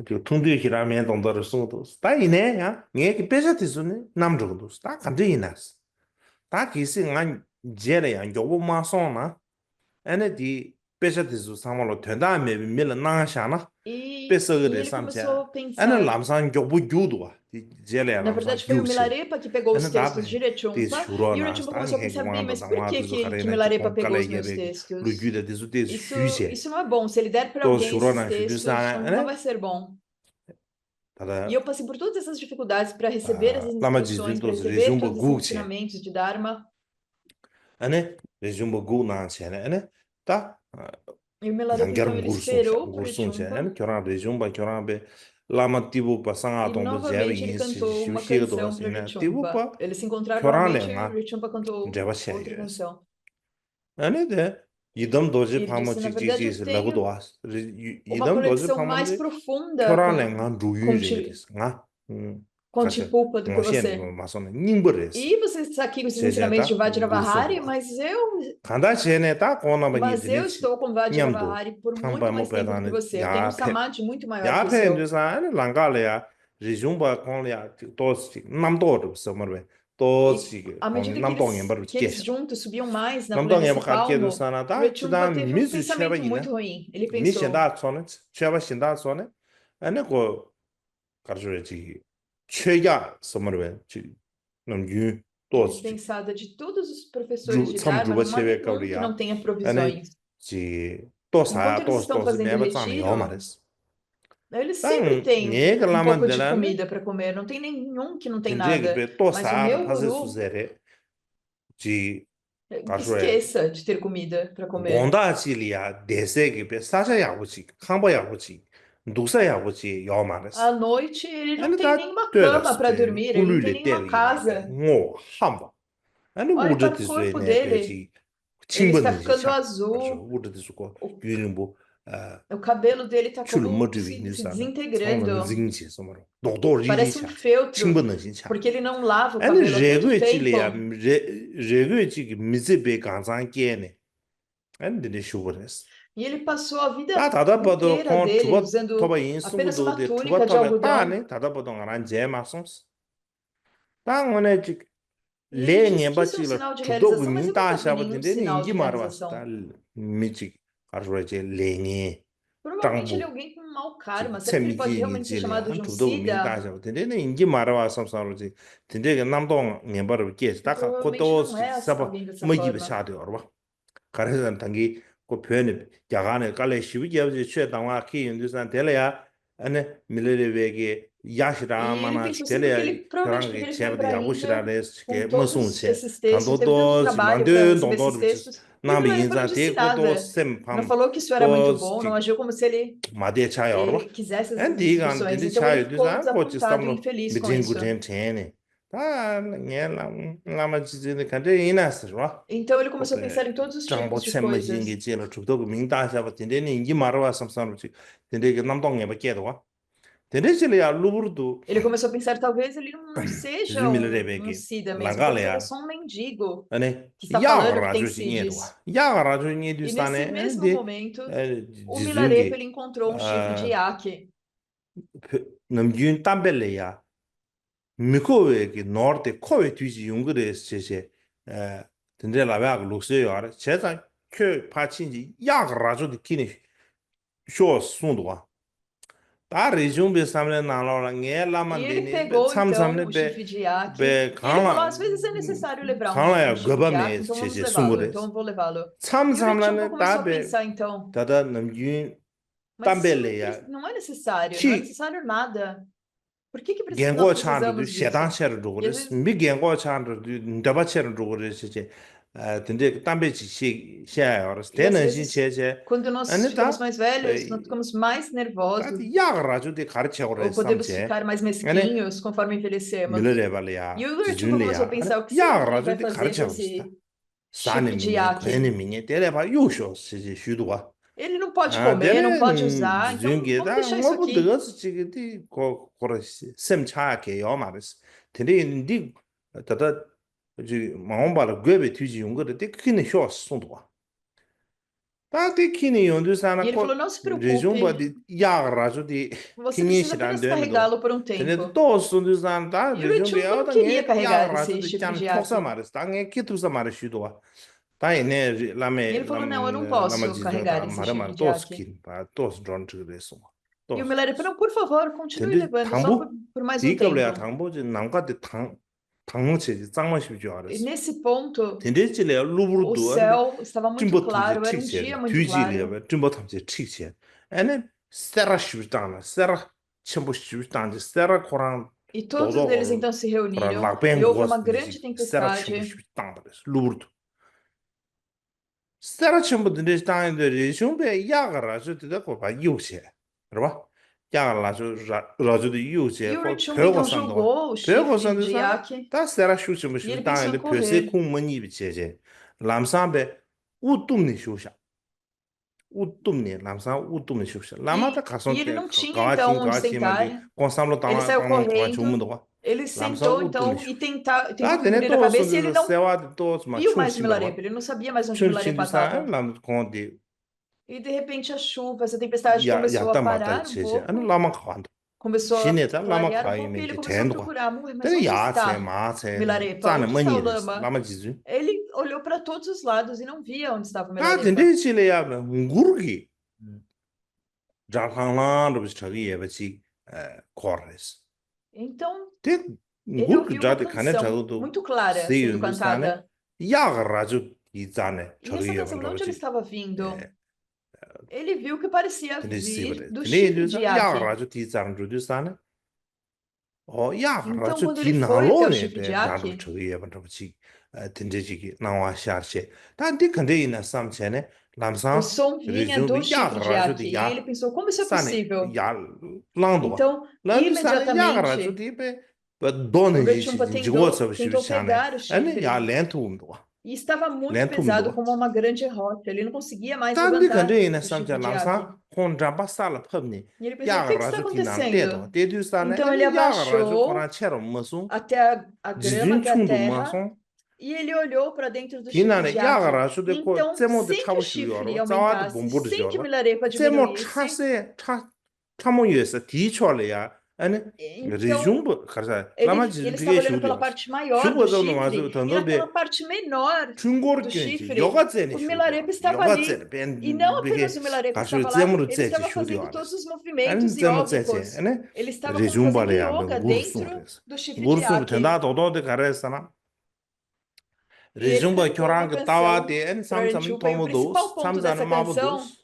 그 통대 싫어 매 농도를 쓴 것도 없어. 다 이네 야. 얘기 빼서듯이 남적도 없어. 다 간절히 났어. 다 기스 난 제래야. 요거 마소나. 에네디 빼서듯이 상말로 된다음에 밀어 나샤나. E pessoa ele samse começou a ana pensar. lamsan gyobu gyudwa di jele Na lamsan verdade, foi o gyusi Milarepa que pegou os ana textos de dabe di Rechumpa e o shurona Rechumpa sta começou a he pensar: "Bem, gwanda mas por dangwa que de zo que kharena ji Milarepa kon pegou kala os meus yebe lu textos? gyude de zo de shuje Isso não é bom. Se ele der para to alguém esses shurona shudu textos, sa não ana vai ser bom." E tada eu passei por todas essas dificuldades para receber as lama ji jun instruções, para to receber rejumba todos esses gukche ensinamentos de Dharma. ana rejumba gu na chene ana ta E o Milarepa, nangar então, ele ngursun sha esperou por ngursun che ana Rechumpa kyora rejumba kyora be lama tibu pa sanga e tong bo jewe novamente ele yin cantou shi uma shi do canção para asina tibu Rechumpa. pa Eles se encontraram kyora le novamente e o nga Rechumpa cantou jeba outra she canção. 아니데 이덤 E 도지 ele 파모 disse: "Na verdade, eu 찍찍찍 라고도 tenho 왔어. uma 이덤 도지 conexão mais 파모인데 profunda 결혼랭한 com, 루유쟁이랬어. nga com 가서 Tipupa do que 모시는 você. 거 마서는 닝벌했어. E você está aqui com esses ensinamentos de 제자다 Vajravahari, 구르송도 간다 전에 다 고나바니 mas eu 들리지. estou com 냠도 Vajravahari por muito 탕바모 mais tempo do que 배다는 você. Eu tenho um 야페 samadhi muito maior que o 야페 seu. 인도사 랑가래야 리중바 콘리아 도스 남도르 서머베 à medida que eles juntos subiam mais na 남동 planície 예바 가르쳐도 Palmo, 사나다 Rechungpa 주다 teve um 미스 pensamento 쉐바기네 muito ruim. Ele pensou, 미신다 손에 쉐바 신다 손에 아니 그 가르쳐야지 최야 선물에 지 남유 ele 도스 pensava de todos os professores de Dharma, 참주바 não há 쉐베 nenhum que não 거리야 tenha 아니 provisões. 지 Enquanto 도사야 eles 도스 estão 도스 fazendo 내가 짱이 요 retiro, 말했어 eles sempre 땅 têm 얘가 um pouco de 라만데란데 comida para comer, não tem nenhum que não tem 된제 nada. 그 Mas o 도사 meu 파세 guru, 수세레 지 que 가르쳐야 esqueça de ter comida para comer. 곤다지리아 대세기 배 사자야 아버지 강보야 아버지 누사야 아버지 요 À 말했어 noite, ele não 아니 tem 다 nenhuma cama 되었을 para 때 dormir, ele não tem 꿀룰이 nenhuma 때리네 casa. 뭐 한번 아니 Olhe para o 우르드 corpo 수에네 dele, 배지 ele está 칭번는지 ficando 차 그렇죠 azul, 우르드 수고 o, 유림보 아 o cabelo dele está 출 como 머지위 se 뉴스는 성는 desintegrando. 징지 소마로 노도 Parece um 리리차 feltro, 칭번는지 차 porque ele não lava o 아니 cabelo há tanto 레고에 tempo. 찔려야 레고에 찌기 미즈베 강산께네 아니 근데 슈버레스 E ele passou a vida 다다버도 inteira 콘 dele 투바 usando 토바 apenas 인수부도 uma 데 투바 túnica de 토바 algodão. 따네 다다버도 안 제마송스 땅원에 지 E ele disse 레녜 que isso é um 바치라 sinal de 죽도 realização, mas eu 민다 nunca vi nenhum 샤버든데 sinal 인지 de 말아 realização. 왔다 미지 가르쳐야지 레녜 Provavelmente ele é 땅부 alguém com mau karma. 지 Será que ele pode 셈기 realmente ser 인지리아 chamado de 한 um 죽도 민다 Siddha? 샤버든데 인지 말아 왔어 삼삼로지 근데 남동 녜바로 깨지 딱 Provavelmente 그것도 não é 사바 alguém dessa 뭐 입에 forma. 차대 알아 가르쳐는 단기 그 표현이 야간에 깔래 쉬우지 아버지 취해 당화 키 인도산 될래야 아니 밀레베게 야시라 E ele 마나 pensou assim, porque 될래야 ele, provavelmente 그런 porque 게 ele foi 제베도 para a Índia 야고시라레스 게 com todos 무슨세 esses textos, teve tanto 단도도 trabalho para 만든 receber esses 동도를 textos, e o 남이 Milarepa não 인자 disse 대고도 nada. Não 셈팜 falou que isso era muito 또 bom, não agiu como se ele 마대 차요 알아 quisesse essas 엔디가 instruções. 안데 Então ele 차요 ficou 두산 고치 desapontado e 삼로 infeliz com 미진구 isso. 젠체네 다 녜람 라마 지진데 간데 이나스 봐 Então ele começou a 오케이 pensar em todos os 정보 tipos de coisas. 셈머진 게 제일 죽도 민다샤바 된데니 인기 말아와 삼삼로지 된데 그 남동에 밖에도 와 된데실이야 루브르도 Ele começou a pensar, talvez ele não seja um 주밀레베기 Siddha mesmo, talvez ele é 라갈이야 só um mendigo 아니 que está falando que tem 야가라주시니에도 와 Siddhis. 야가라주니에도 E nesse 산에 mesmo 근데 momento, o Milarepa 지중기 ele encontrou um chifre de iaque. 남준 담벨레야 미코웨기 노르데 코웨 뒤지 용거레스 제제 에 근데 라베아가 룩스요 알아 제가 그 파친지 야가라주도 기니 쇼 순도와 다 레중베 삼레 나로라 게 E ele 라만데니 pegou então 참삼레 o chifre de iaque. 베 E ele falou: 강라 às vezes é necessário levar um 강라야 chifre de iaque, 거밤에 então vamos 제제 levá-lo, 숨으레 então eu vou levá-lo. E o Ritsuko 참삼라네 começou a 다베 pensar então, 다다 남준 mas isso 담벨레야 não é necessário, não é 키 necessário nada. Por que nós 겐고 찬도 precisamos disso? 셰단셰를 E às 그랬어 vezes 미 겐고 찬도 nd바체를 그랬어 이제 근데 담배 지시 셰야 알았어 E às 되는 vezes, 신체제 quando nós 아니 ficamos 다 mais velhos, nós ficamos mais nervosos, 다디 야가라주디 가르쳐 ou 그래 podemos 삼제 ficar mais 아니 mesquinhos conforme envelhecemos. 밀레레발이야 E o Ritsuko começou a 지준리야 pensar, o que 아니 será que ele vai 야가라주디 fazer com 가르쳐 그랬다 esse chifre de 사님이니 iaque? 괜히미니 때려봐 요쇼 시지 슈도와 Ele não pode 아 comer, não 데레 pode usar, então vamos 지준게다 deixar isso 뭐부 aqui. 더스 지기디 고고르시 셈차게 요 말스 근데 니 다다 지 마음바라 괴베 뒤지 용거를 때 크네 쇼 손도와 다데 키니 용도 E 사나 ele 코 falou: não se 레종바 preocupe, 야가라주디 você precisa 킹이시란 apenas 되면도 carregá-lo por um 근데 tempo. 또 손도 산다 E o 레종베 Ritsuko não queria 어당에 carregar esse 야가라주디 chifre 짠 de 톡사 iaque. 말스 당에 키투사 말스 슈도와 다이네 E 라메 ele falou: não, eu não 람 posso 라마지 carregar 정다 esse 말아 chifre 말 de iaque. 도스킨 바 도스 존 저그레소 E o 도스 Milarepa: não, por favor, continue 근데 levando, só 당부 por mais um 디갑래야 tempo. 당보지 남가데 당무체지 짱마시비 줄 E 알았어 nesse ponto, 근데질래 o 루브르도 céu estava muito 줌버 탐지 claro, era um dia 틱체 muito claro. 뒤질래 줌버 탐지 틱체 에네 세라 슈다나 세라 첨부 슈다나 세라 코랑 E todos 도도 eles então se 코랑 reuniram, 락뱅 e houve uma 고스 grande 세라 첨부 tempestade. 슈다나 루브르도 세라 첨부 근데 땅에 shum베 야가라서 되고 봐 요새 알아 야가라서 라저도 E 요새 o 거 Ritsuko então 별거 산다 jogou o 별거 chifre de 산다 iaque 다 세라 슈좀 e ele 땅에 pensou em 벼세 correr. 공문이 비체제 람삼베 우뚱니 쇼샤 우뚱니 람삼 우뚱니 쇼샤 라마다 E ele 가선테 não tinha então 가와친 onde 가와치마디 sentar. 콘삼로 Ele 땅 saiu 땅 땅 correndo, 주문도 와 ele 람삼 sentou 우뚱니 então 쇼 e 다 tentou 되네 cobrir a 또 cabeça e ele 손에서 não 세와드 또막 viu mais o 춤춘다 와 Milarepa, ele não sabia mais onde o Milarepa 춤춘다 estava. 람 건디 E de repente a chuva, essa tempestade 야 começou a 야단 맞다 parar um 제제 아니 pouco. 라마 가완다 começou a 신에다 라마 clarear um pouco e 과이면 ele 이제 começou a 된도가. procurar, mas 되게 onde 야채, está 마채, Milarepa? 짠에 Onde está o 머니레스. lama? 라마 지주. Ele olhou para todos os lados e não via onde estava o 아, Milarepa. 근데 실내야 ngurugi. 자항란도 저기 예버지 코르스. Então, 데 ele ngurugi ouviu uma 자데 간에 canção 저도 muito clara sendo 세윤두스탄에 cantada. 야가라주 이자네 E essa 저기 canção, de onde ela 예번도지. estava vindo? Ele viu que parecia 근데 vir 시버데. do 근데 chifre de 이제 Yaqui. 야가라주 디자르주스탄에 Então, 야가라주 quando ele foi até o 디나로네 chifre de 잔도 Yaqui, 저기 예번도지. 든지지기 나와 샤르체. 단디 근데 이나 삼체네 o 람상 som vinha 리중도 do chifre de 야가라주도 Yaqui. E ele 야 pensou, como isso é 산에 possível? 야 랑도가 Então, 란두산에 야가라주 imediatamente, 디베 o 도는 Rechumpa 지지 지고서 tentou 시비샤네 pegar o 아니 야 chifre. 렌투움도가 E estava muito pesado, 렌투움도가 como uma grande rocha. Ele não conseguia mais 단디 levantar 근데 이나 o 삼자 chifre de Yaqui. 랑상 혼자 바살라 펍니 E ele pensou, o que que está 야가라주 디난 때도 acontecendo? 데듀산에 Então ele 아니 야가라주 abaixou 코란 체로 무슨 até a grama, até a 지준충도 terra, 무슨 e ele olhou para dentro do chifre de 디난에 Yaqui. 야가라주도 코 Então, 제모도 sem que o 차고 chifre 싶어요 자와도 aumentasse, bom부르 sem que o 줘라 Milarepa 제모 diminuísse, 차세 차 차모유에서 디초래야 아니 então 리중부 가서 ele 라마지 estava 되게 olhando pela 쉬우죠 parte maior do 중고자는 와서 chifre, e naquela 던더베 parte menor 중고를 do 끼는지 chifre, 여가제네 o 쉬우죠 Milarepa estava ali. 여가제네 E não 벤 apenas 이게 o Milarepa 가서 estava lá, 제모로 ele 제지 estava 쉬우죠 fazendo todos 알았어 os 아니 movimentos 제모 제지 iógicos. 아니 Ele estava fazendo 리중발이야 뭐 yoga dentro 무르숭그래서 do chifre de 무르숭 Yaqui. 된다 도도데 가르했잖아 E ele 리중바 cantou uma 교랑 canção 따와데 엔 para 삼삼은 Rechumpa, e o principal 도모도스 ponto 삼삼은 dessa canção 마보도스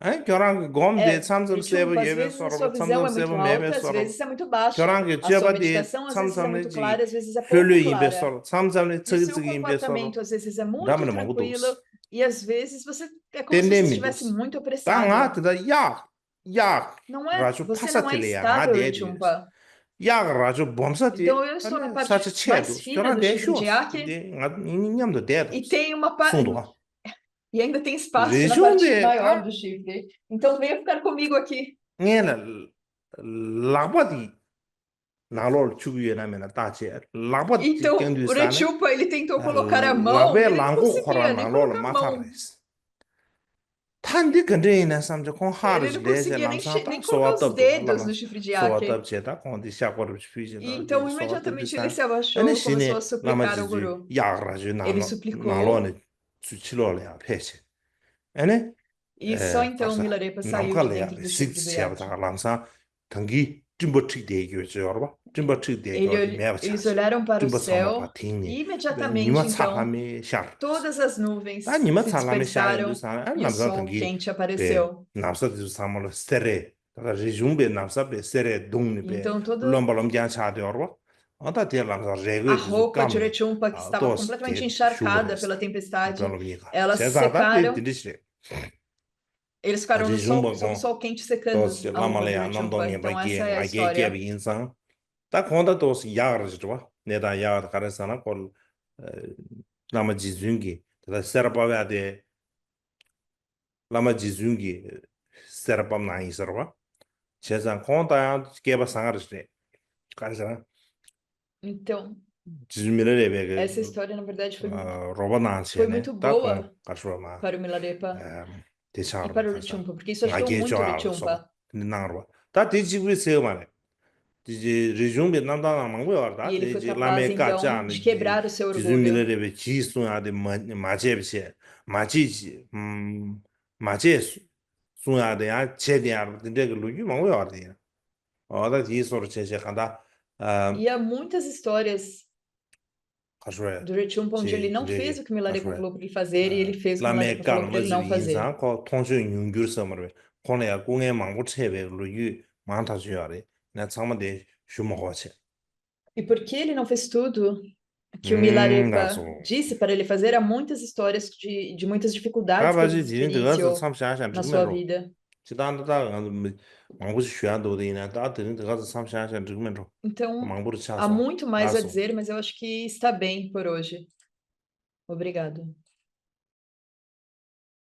에 교랑 곰데 é, 삼삼 세브 Rechumpa, às 예베 vezes a sua 서로 visão 삼삼 é muito 세브 메베 alta, às 서로 vezes é muito baixa. 교랑 A sua 제바데 meditação, às vezes é muito 삼삼네지 clara, às vezes é pouco 혈류 clara. 서로 삼삼네 E o seu ጸ기ጸ기 임베 서로 comportamento, às vezes, é muito 라면 tranquilo, 마보도스 e às vezes é como se você estivesse 덴데미도스 muito 땅아 apressado. 그다 약 Não é, 라주 você não é 파사텔이야 estável, 나데디스 Rechumpa. 약 라주 Então 범사티 eu estou na 아니 parte 사치 mais 체도 fina 교랑 do chifre de 대쇼스 Yaqui, 데 이냠도 e 데도스 tem uma 숭도가 e ainda tem espaço na parte 레중데 maior 아 do chifre. Então venha ficar comigo aqui. 녜나 라바디 나로를 주기 위해라면 다체 라바디 Então, o 땡듀스타네 Rechumpa, ele tentou colocar a mão 라베 e ele não 랑고 코라 conseguia nem 나로를 colocar a mão. 마타레스 탄디 근데이나 삼저 콩 Ele não 하르지 레제 conseguia 랑상타 nem colocar os 소와답도 dedos 라마 no chifre de Yaqui. 소와답제다 콘디 샤고르 E 스피지다 então, imediatamente, ele 소와답디스타 se abaixou 아니 e começou a 신에 suplicar ao 라마지지 guru. 야라지 Ele 나노 suplicou, 나로네 주치로래야 페시 아니 e só então 가서 Milarepa saiu de 남칼래야 dentro do chifre do 식세야다 Yaqui. 랑상 당기 찜버틱 대교죠 여러분 찜버틱 대교 Eles 매버차시 olharam para o 찜버 상마 céu 바팅니 e 니마 imediatamente, então, 차함이 샤르 todas as nuvens 니마 se 차함이 샤르도 dispersaram 사 e o 남자 sol 당기 quente 베 apareceu. 남사도 사모로 스테레 다가 리중베 남사베 스테레 동니 베 Então, toda 롬발롬 잔차도 여러분 어다 데 남사 a 레그 주 roupa de 까미 Rechumpa, que estava 도스 completamente 데 encharcada 슈브레스 pela tempestade, 별로니까 elas 제자다 데 secaram. 딘디시 Eles ficaram no sol, 리중바 sob o 고 sol quente secando 도스 a roupa do 라말레야 Rechumpa. 남동이 Então, 바게 essa é a 나게 게비 história. 인상 딱 건다 도스 야르지 좋아 내다 야 가르사나 콜 라마 지중기 다 세라바베데 라마 지중기 세라밤 나이 서바 제산 건다 게바 상아르지 가르사나 Então, 지중미레베게 essa história, na verdade, foi 로바나치네 muito 딱고 boa 가르마 para o Milarepa e 대차르 para o 가서 Rechumpa, porque isso ajudou 나게 muito o 좋아로 서 Rechumpa. 나르바 다 대지구에 세요만에 이제 리중베 남다나 망고 E 왔다 ele foi 이제 capaz, 라메 então, 까자는 de quebrar o seu orgulho. 지중미레베 지수야데 마제비세 마지지 마제수 수야데 야 제디야 근데 그 루기 망고 왔다 어다 지소로 제제 간다 E há muitas histórias 가서야 do Rechumpa onde ele não fez o que o Milarepa falou para ele fazer e ele fez o que o 라메 Milarepa falou para ele não 까르마지 fazer. 인상 거 통수 윤규서머베 코네야 공에 망고 체베 루기 많다 주야래 나 참마데 슈모호체 E porque ele não fez tudo que o Milarepa 가서 disse para ele fazer, há muitas histórias de muitas dificuldades que 아버지 ele 지는 들어가서 experienciou 참 샤샤 na sua 죽으면 vida. 지단다 망고 쉬야도 되나 다 들은 들어가서 참 샤샤 죽으면 Então, 망고를 há 차서 muito mais a 가서 dizer, mas eu acho que está bem por hoje. Obrigado.